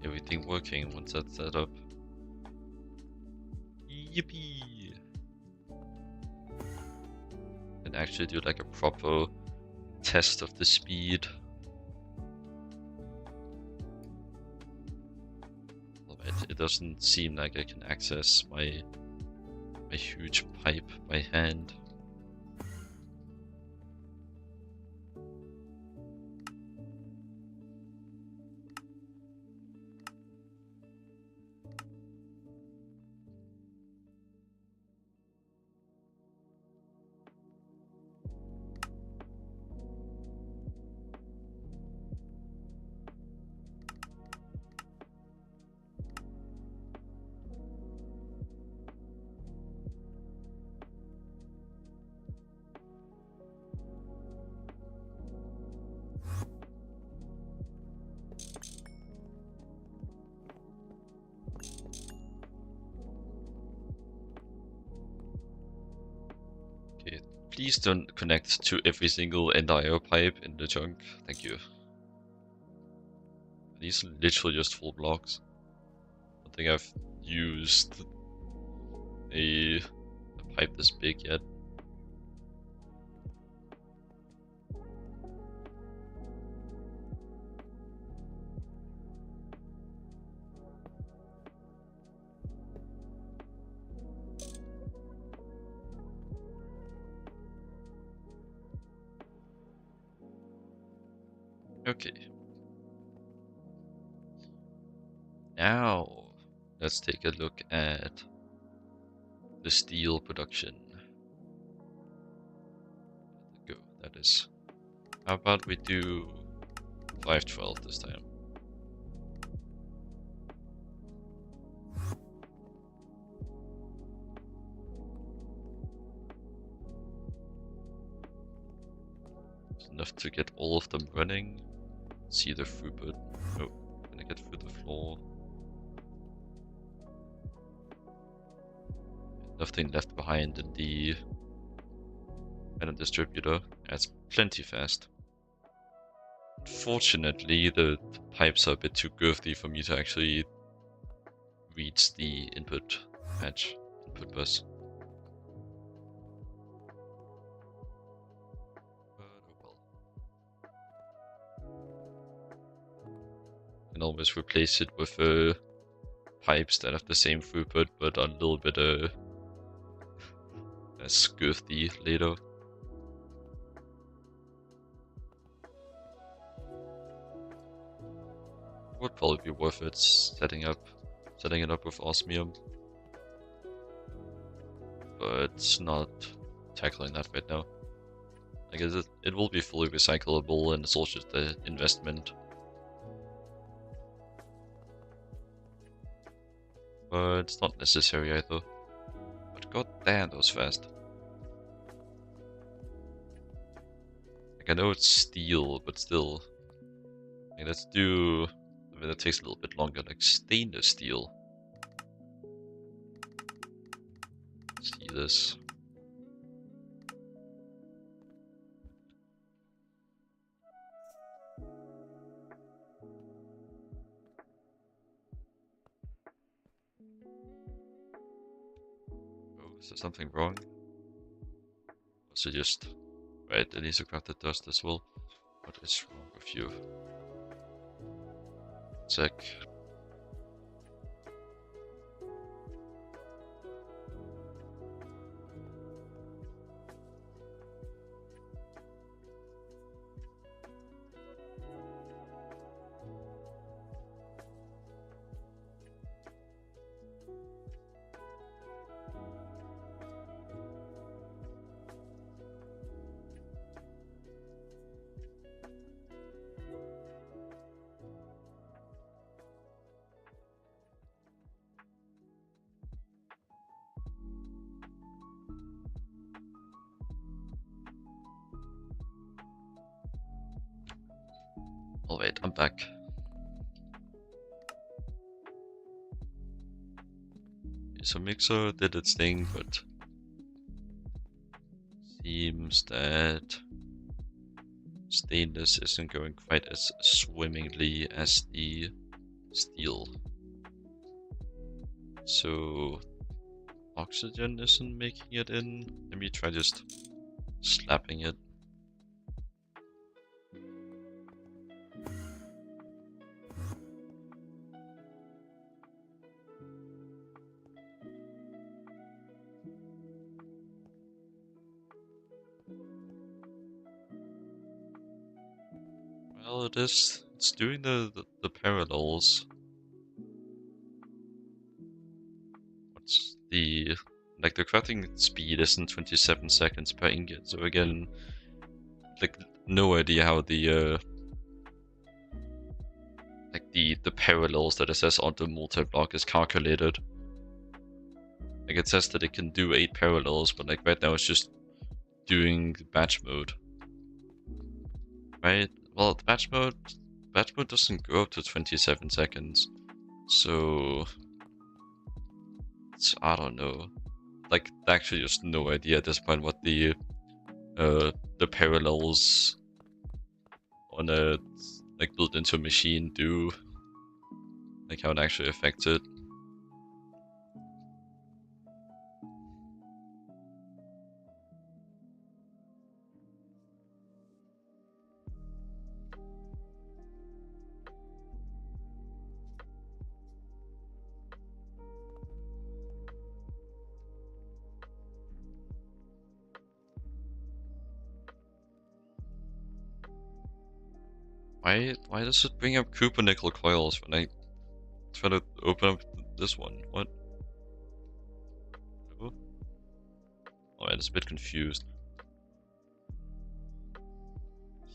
everything working once that's set up. Yippee! And actually do like a proper test of the speed. It doesn't seem like I can access my huge pipe by hand. Please don't connect to every single end-IO pipe in the chunk. Thank you. These are literally just full blocks. I don't think I've used a pipe this big yet. Okay. Now, let's take a look at the steel production. Go, that is. How about we do 512 this time? It's enough to get all of them running. See the throughput. Oh, gonna get through the floor. Nothing left behind in the random distributor. That's plenty fast. Unfortunately, the pipes are a bit too girthy for me to actually reach the input patch, input bus. But oh well. Can always replace it with pipes that have the same throughput but are a little bit less girthy later. Would probably be worth it setting it up with osmium, but not tackling that right now. I guess it will be fully recyclable, and it's also just an investment. But it's not necessary either. But god damn, that was fast. Like, I know it's steel, but still. Like, let's do... I mean, that takes a little bit longer, like stainless steel. See this. Oh, is there something wrong? Was it just... Right, it needs to craft the dust as well. What is wrong with you? Sec. Oh wait, I'm back. So Mixer did its thing, but seems that stainless isn't going quite as swimmingly as the steel. So oxygen isn't making it in. Let me try just slapping it. Well, it's doing the parallels. What's the crafting speed isn't 27 seconds per ingot, so again, like, no idea how the the parallels that it says on the multi-block is calculated. Like, it says that it can do 8 parallels, but like right now it's just doing batch mode. Right? Well, the batch mode doesn't go up to 27 seconds, so I don't know. Like, actually, just no idea at this point what the the parallels on a like built into a machine do, like how it actually affects it. Why does it bring up cupronickel coils when I try to open up this one? What? Oh, I'm a bit confused.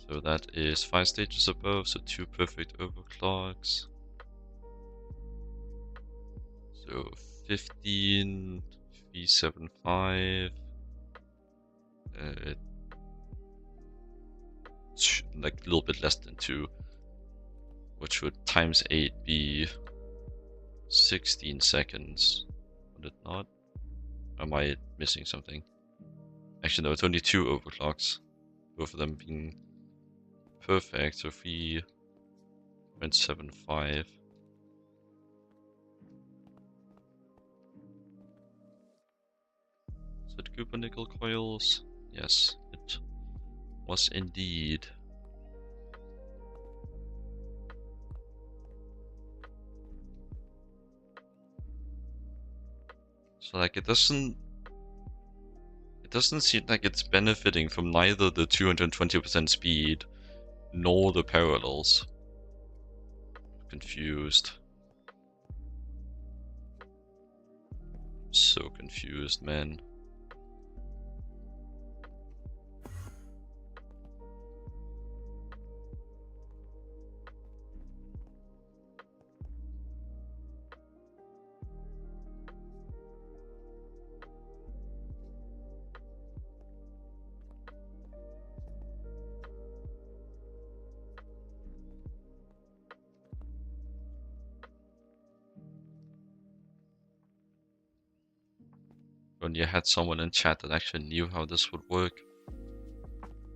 So that is 5 stages above, so 2 perfect overclocks. So 15 V75. Like a little bit less than 2, which would times 8 be 16 seconds. Would it not? Am I missing something? Actually, no, it's only 2 overclocks. Both of them being perfect, so 3.75. Is it cupronickel coils? Yes, it was indeed. So like it doesn't seem like it's benefiting from neither the 220% speed nor the parallels. Confused. So confused, man. When you had someone in chat that actually knew how this would work.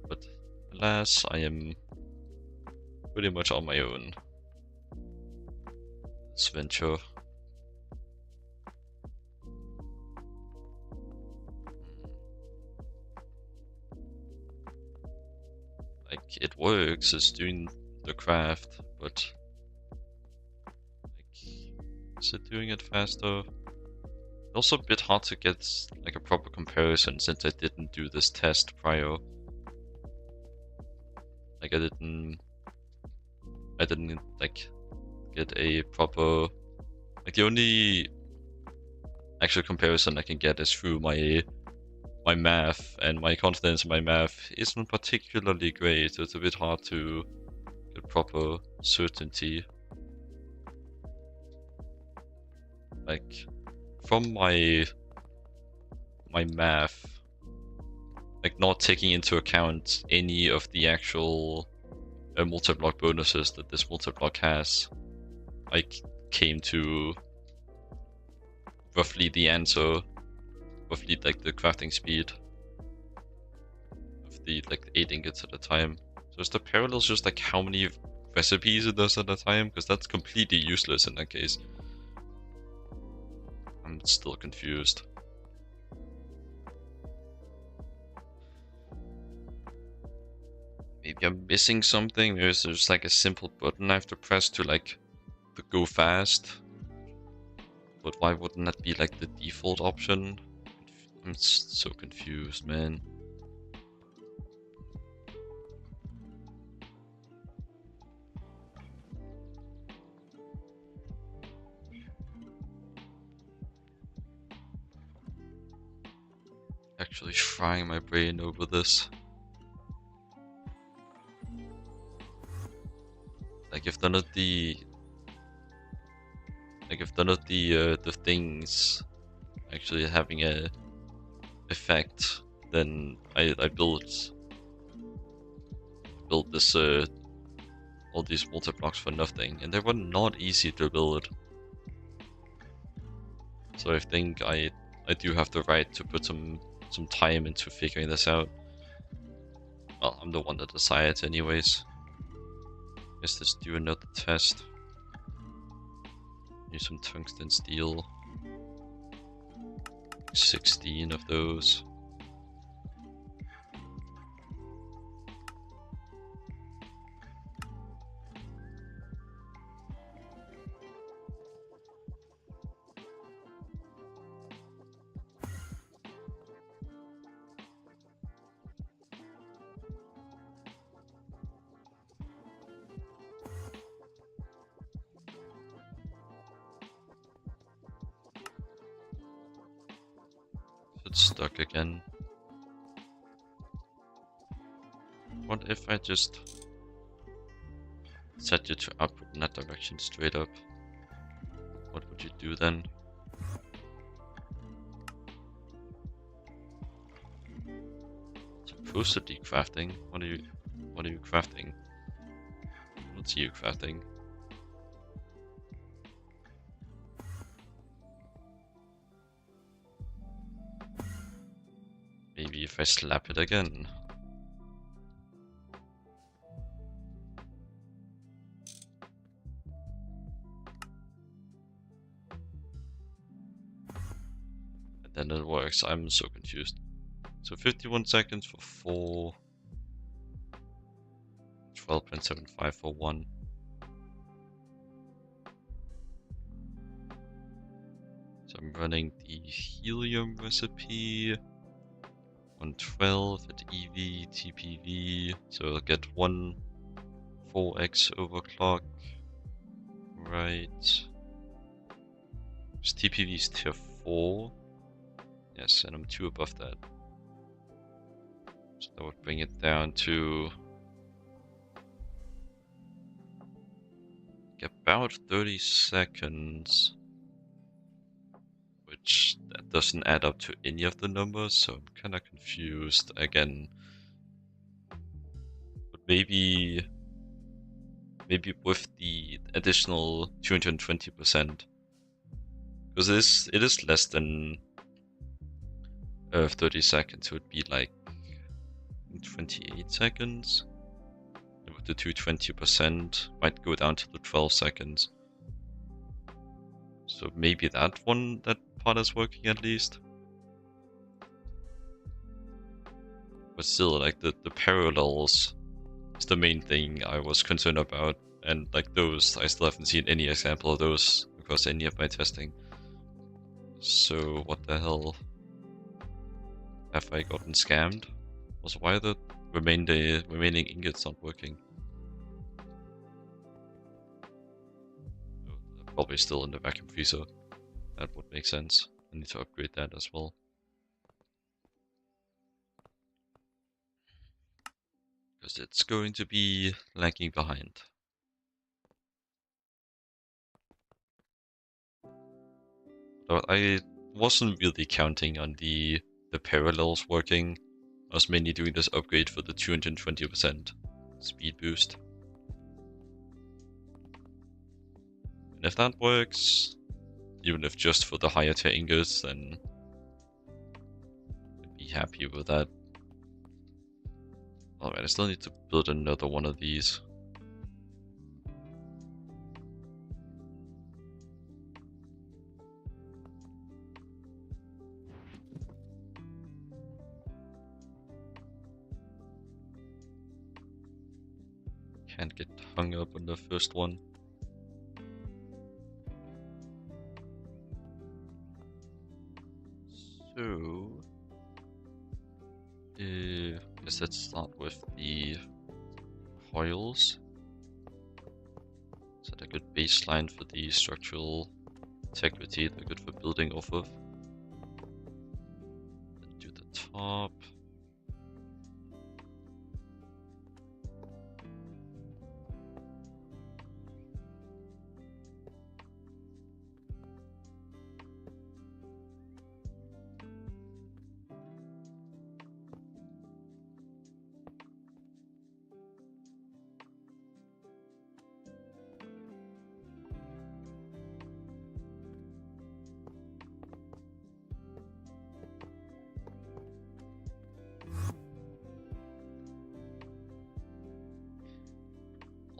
But alas, I am pretty much on my own. This venture. Like, it works, it's doing the craft, but like, is it doing it faster? Also a bit hard to get like a proper comparison since I didn't do this test prior. Like I didn't like get a proper, like the only actual comparison I can get is through my math, and my confidence in my math isn't particularly great, so it's a bit hard to get proper certainty. Like from my math, like not taking into account any of the actual multi-block bonuses that this multi-block has, I came to roughly the answer, roughly like the crafting speed of the like 8 ingots at a time. So is the parallels just like how many recipes it does at a time? Because that's completely useless in that case. I'm still confused. Maybe I'm missing something. Maybe there's like a simple button I have to press to like to go fast. But why wouldn't that be like the default option? I'm so confused, man. Actually frying my brain over this. Like if none of the the things actually having a effect, then I built this all these multi-blocks for nothing, and they were not easy to build. So I think I do have the right to put some time into figuring this out. Well, I'm the one that decides anyways. Let's do another test. Use some tungsten steel. 16 of those. It's stuck again. What if I just set you to up in that direction straight up? What would you do then? Supposedly crafting. What are you crafting? I don't see you crafting. Maybe if I slap it again. And then it works. I'm so confused. So 51 seconds for 4. 12.75 for 1. So I'm running the helium recipe. 112 at EV, TPV. So I'll get 1 4x overclock. Right. This TPV is tier 4. Yes, and I'm 2 above that. So that would bring it down to about 30 seconds. Which that doesn't add up to any of the numbers, so I'm kind of confused again. But maybe with the additional 220%, because it is less than 30 seconds, so it would be like 28 seconds. And with the 220%, might go down to the 12 seconds. So maybe that part is working at least. But still, like the parallels is the main thing I was concerned about. And like those, I still haven't seen any example of those across any of my testing. So what the hell? Have I gotten scammed? Also, why are the remaining ingots not working? Oh, they're probably still in the vacuum freezer. That would make sense. I need to upgrade that as well. Because it's going to be lagging behind. But I wasn't really counting on the parallels working. I was mainly doing this upgrade for the 220% speed boost. And if that works, even if just for the higher tier ingots, then I'd be happy with that. Alright, I still need to build another one of these. Can't get hung up on the first one. So, I guess let's start with the coils. Set a good baseline for the structural integrity they're good for building off of. Then do the top.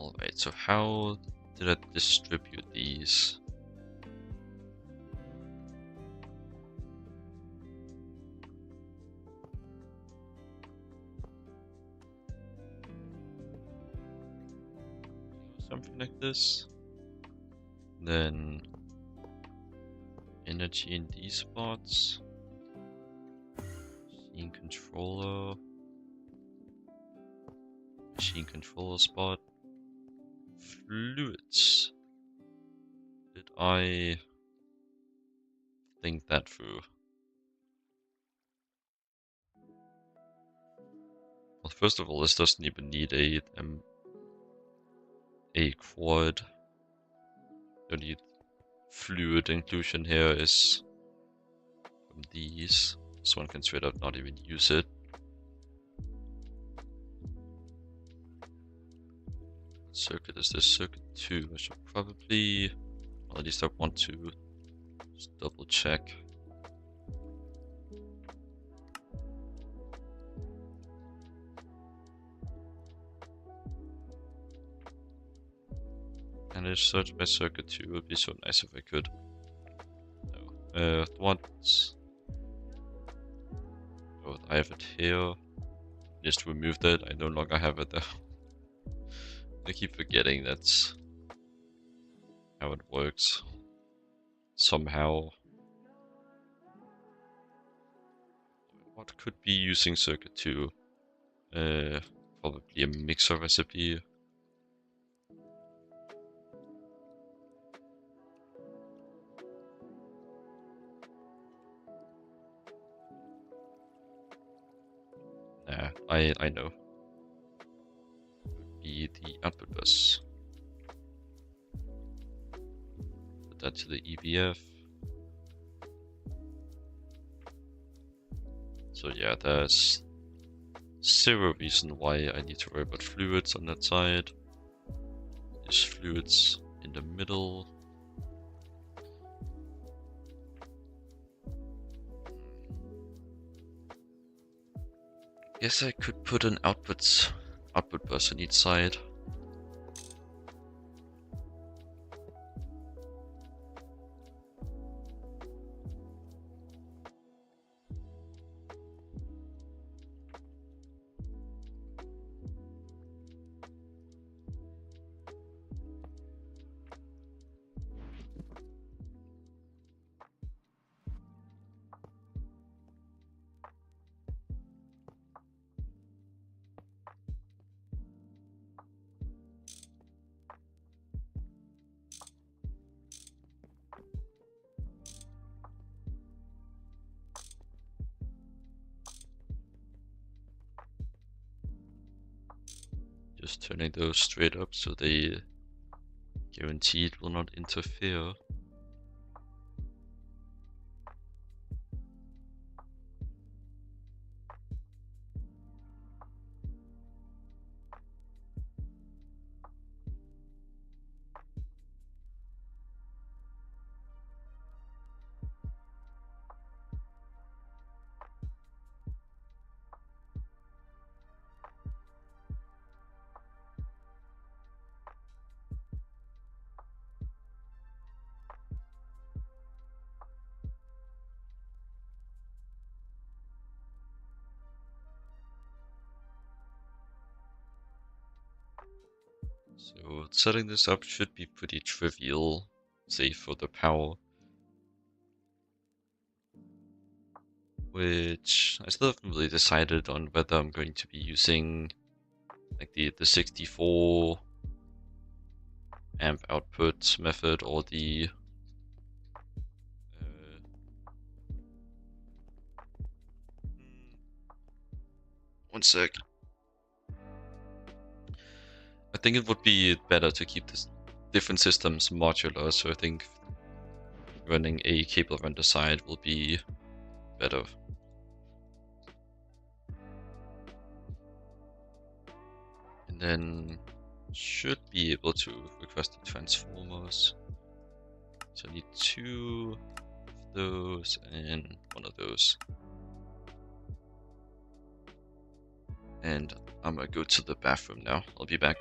Alright, so how did I distribute these? Something like this. Then energy in these spots. Machine controller spot. Fluids. Did I think that through? Well, first of all, this doesn't even need a quad. The only fluid inclusion here is from these. This one can straight up not even use it. What circuit is this? Circuit 2. I should probably, well, at least I want to just double check. And a search by circuit 2 would be so nice if I could. No. What? Oh, I have it here. Just removed it. I no longer have it there. I keep forgetting that's how it works. Somehow. What could be using circuit 2? Probably a mixer recipe. Nah, I know. Would be the output bus. Put that to the EVF. So yeah, there's zero reason why I need to worry about fluids on that side. There's fluids in the middle. Guess I could put an output bus on each side. Just turning those straight up so they guaranteed will not interfere. So setting this up should be pretty trivial, save for the power. Which I still haven't really decided on whether I'm going to be using like the 64 amp output method or the 1 sec. I think it would be better to keep this different systems modular, so I think running a cable around the side will be better. And then should be able to request the transformers. So I need 2 of those and 1 of those. And I'm gonna go to the bathroom now. I'll be back.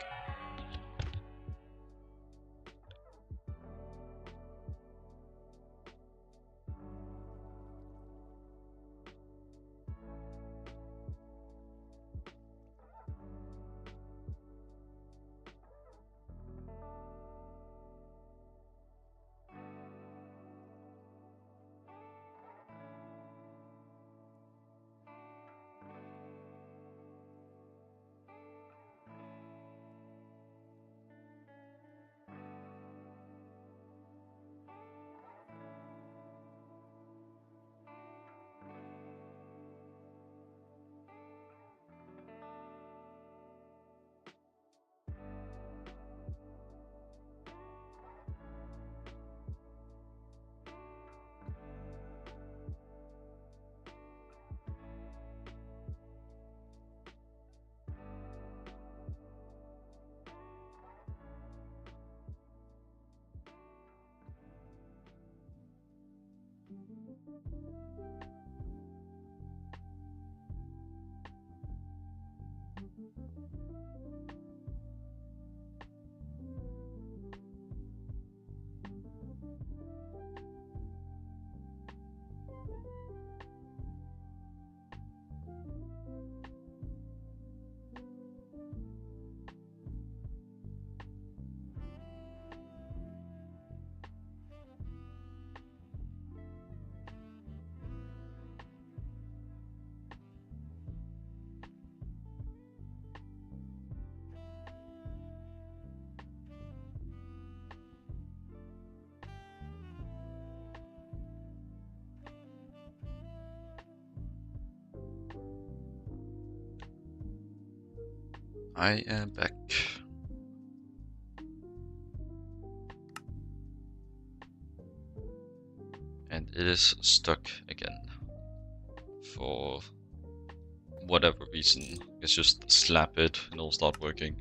I am back. And it is stuck again. For whatever reason. Let's just slap it and it'll start working.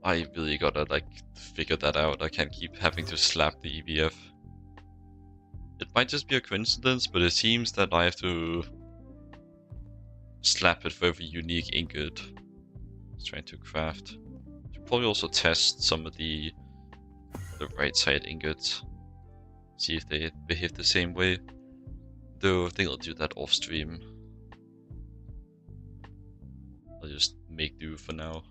I really gotta like figure that out. I can't keep having to slap the EVF. It might just be a coincidence, but it seems that I have to slap it for every unique ingot I was trying to craft. Should probably also test some of the right side ingots. See if they behave the same way. Though I think I'll do that off stream. I'll just make do for now.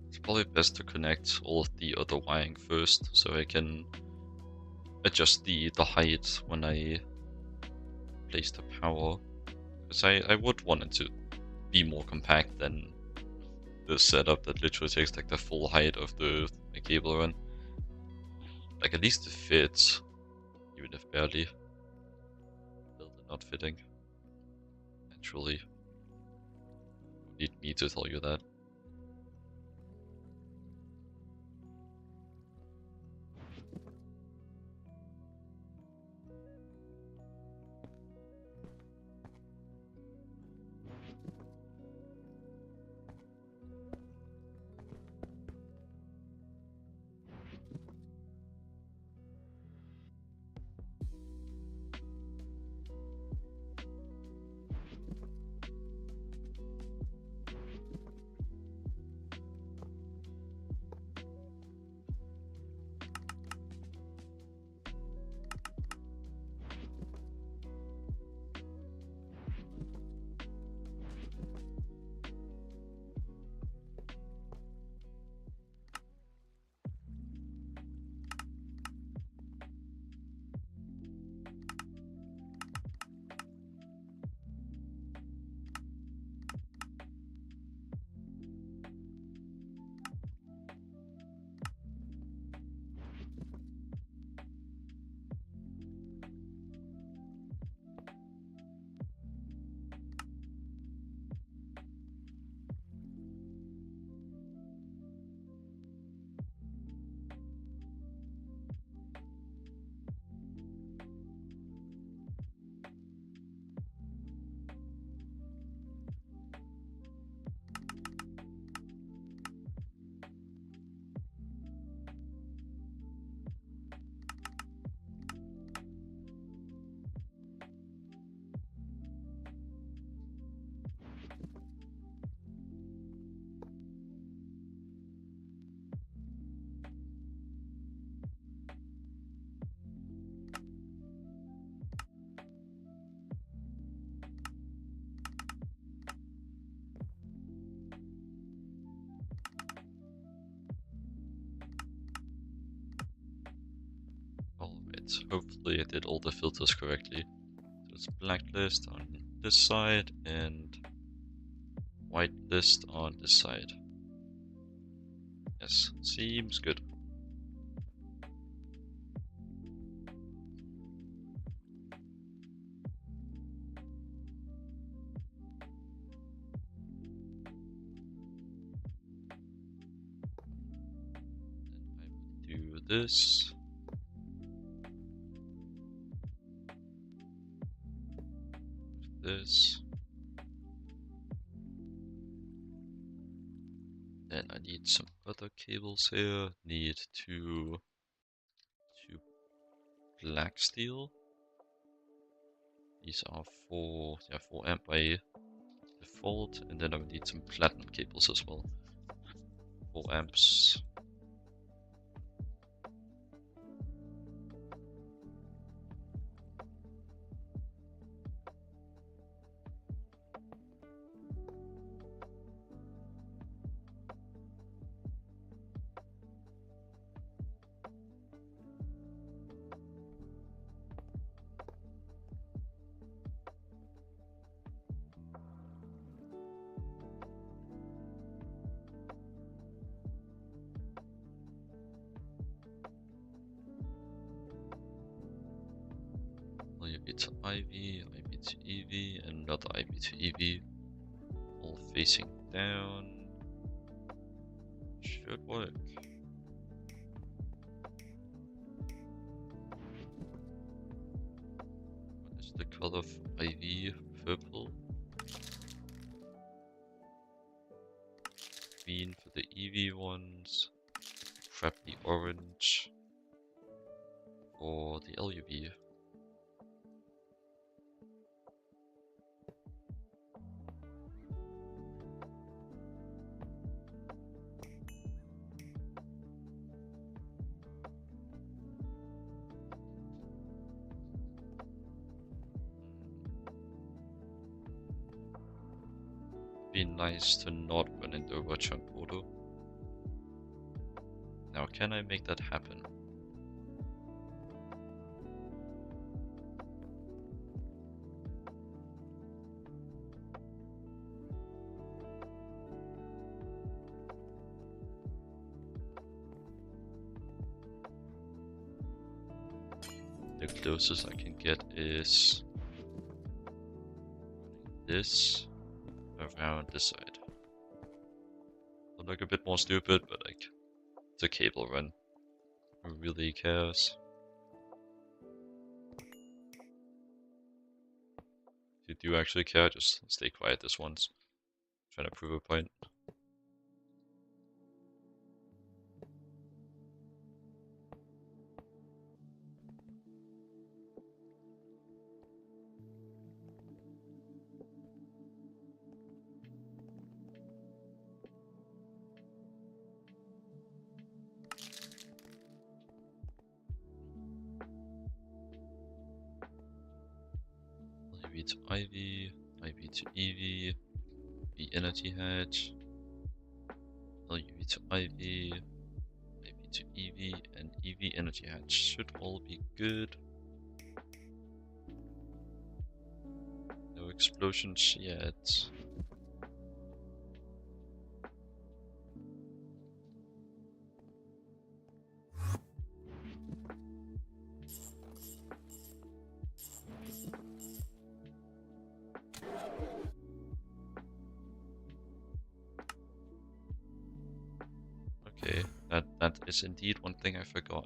It's probably best to connect all of the other wiring first, so I can adjust the height when I place the power. Because I would want it to be more compact than the setup that literally takes like the full height of the cable run. Like at least it fits, even if barely. Still not fitting. Naturally. You need me to tell you that. Alright, hopefully I did all the filters correctly. So it's blacklist on this side and whitelist on this side. Yes, seems good. Then I will do this. This. Then I need some other cables here. Need two black steel. These are 4 amp by default, and then I would need some platinum cables as well. 4 amps. IV to IV, IV to EV, and another IV to EV, all facing down. Should work. What is the color of IV? Purple. Green for the EV ones. Crappy orange for the LUV. Be nice to not run into a chunk auto. Now, can I make that happen? The closest I can get is this around this side. I'll look a bit more stupid, but like, it's a cable run. Who really cares? If you do actually care, just stay quiet this once. Trying to prove a point. IV to IV, IV to EV, the energy hatch, LUV to IV, IV to EV, and EV energy hatch should all be good. No explosions yet. Okay, that is indeed one thing I forgot.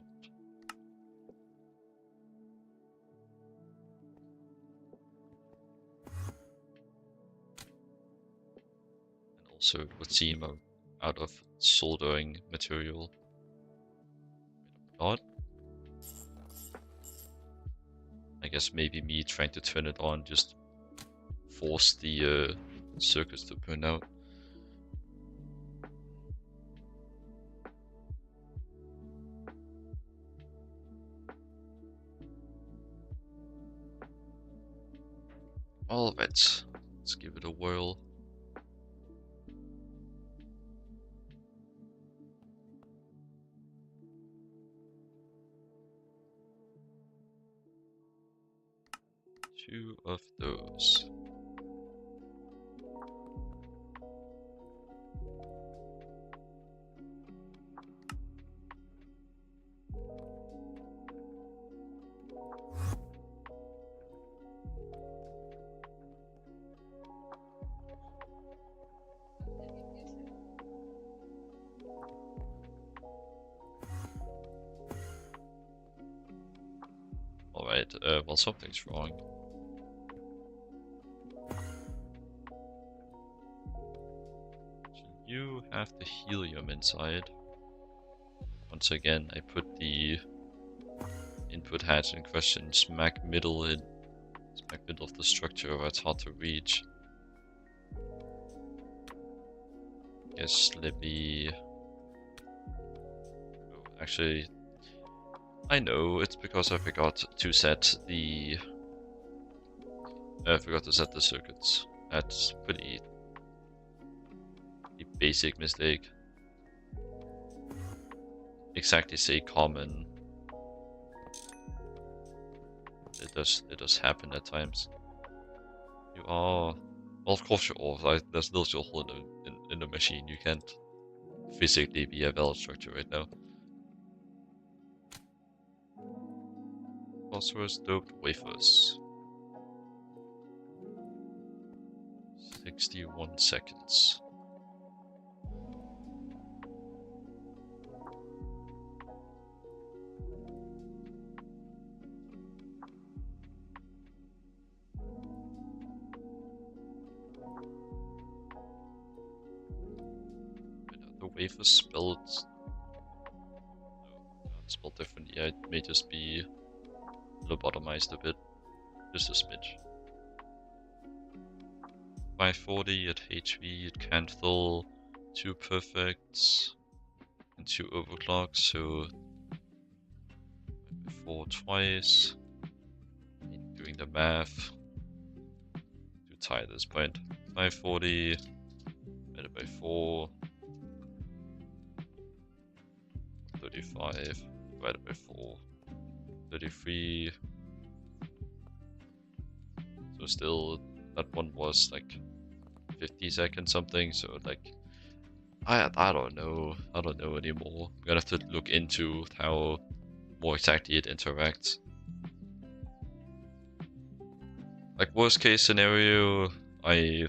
And also it would seem out of soldering material. Not. I guess maybe me trying to turn it on just force the circuits to burn out. Alright, let's give it a whirl. Two of those. Alright, well, something's wrong. So you have the helium inside. Once again, I put the input hatch in question smack middle of the structure where it's hard to reach. guess let me... Oh, actually, I know it's because I forgot to set the... I forgot to set the circuits. That's pretty basic mistake. Exactly say common. It does happen at times. You are... Well, of course you're off. There's no hole in the machine. You can't physically be a valid structure right now. Phosphorus doped wafers. 61 seconds. The wafer spelled... No, not spelled differently. Yeah, it may just be lobotomized a bit. Just a smidge. 540 at HV, it can't fill 2 perfects and 2 overclocks, so 4 twice. Doing the math. Too tight at this point. 540 divided by 4. 35 divided by 4. 33. So still, that one was like 50 seconds something, so like I don't know. I don't know anymore. I'm gonna have to look into how more exactly it interacts. Like worst case scenario, I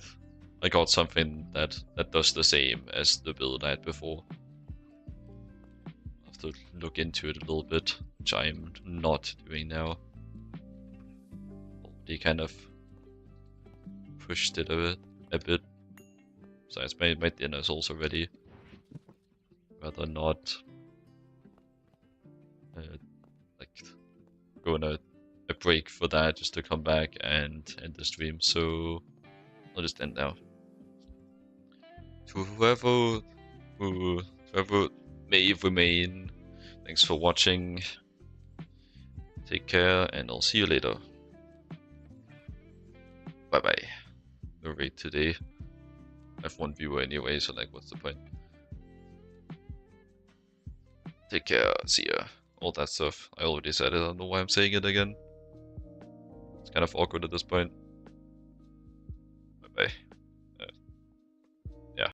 got something that does the same as the build I had before. I'll have to look into it a little bit, which I'm not doing now. They kind of pushed it a bit. Besides, my dinner's also ready. Rather not like go on a break for that just to come back and end the stream. So I'll just end now. To whoever may remain, thanks for watching. Take care, and I'll see you later. Bye bye. No raid today. I have 1 viewer anyway, so like, what's the point? Take care, see ya. All that stuff. I already said it, I don't know why I'm saying it again. It's kind of awkward at this point. Bye bye.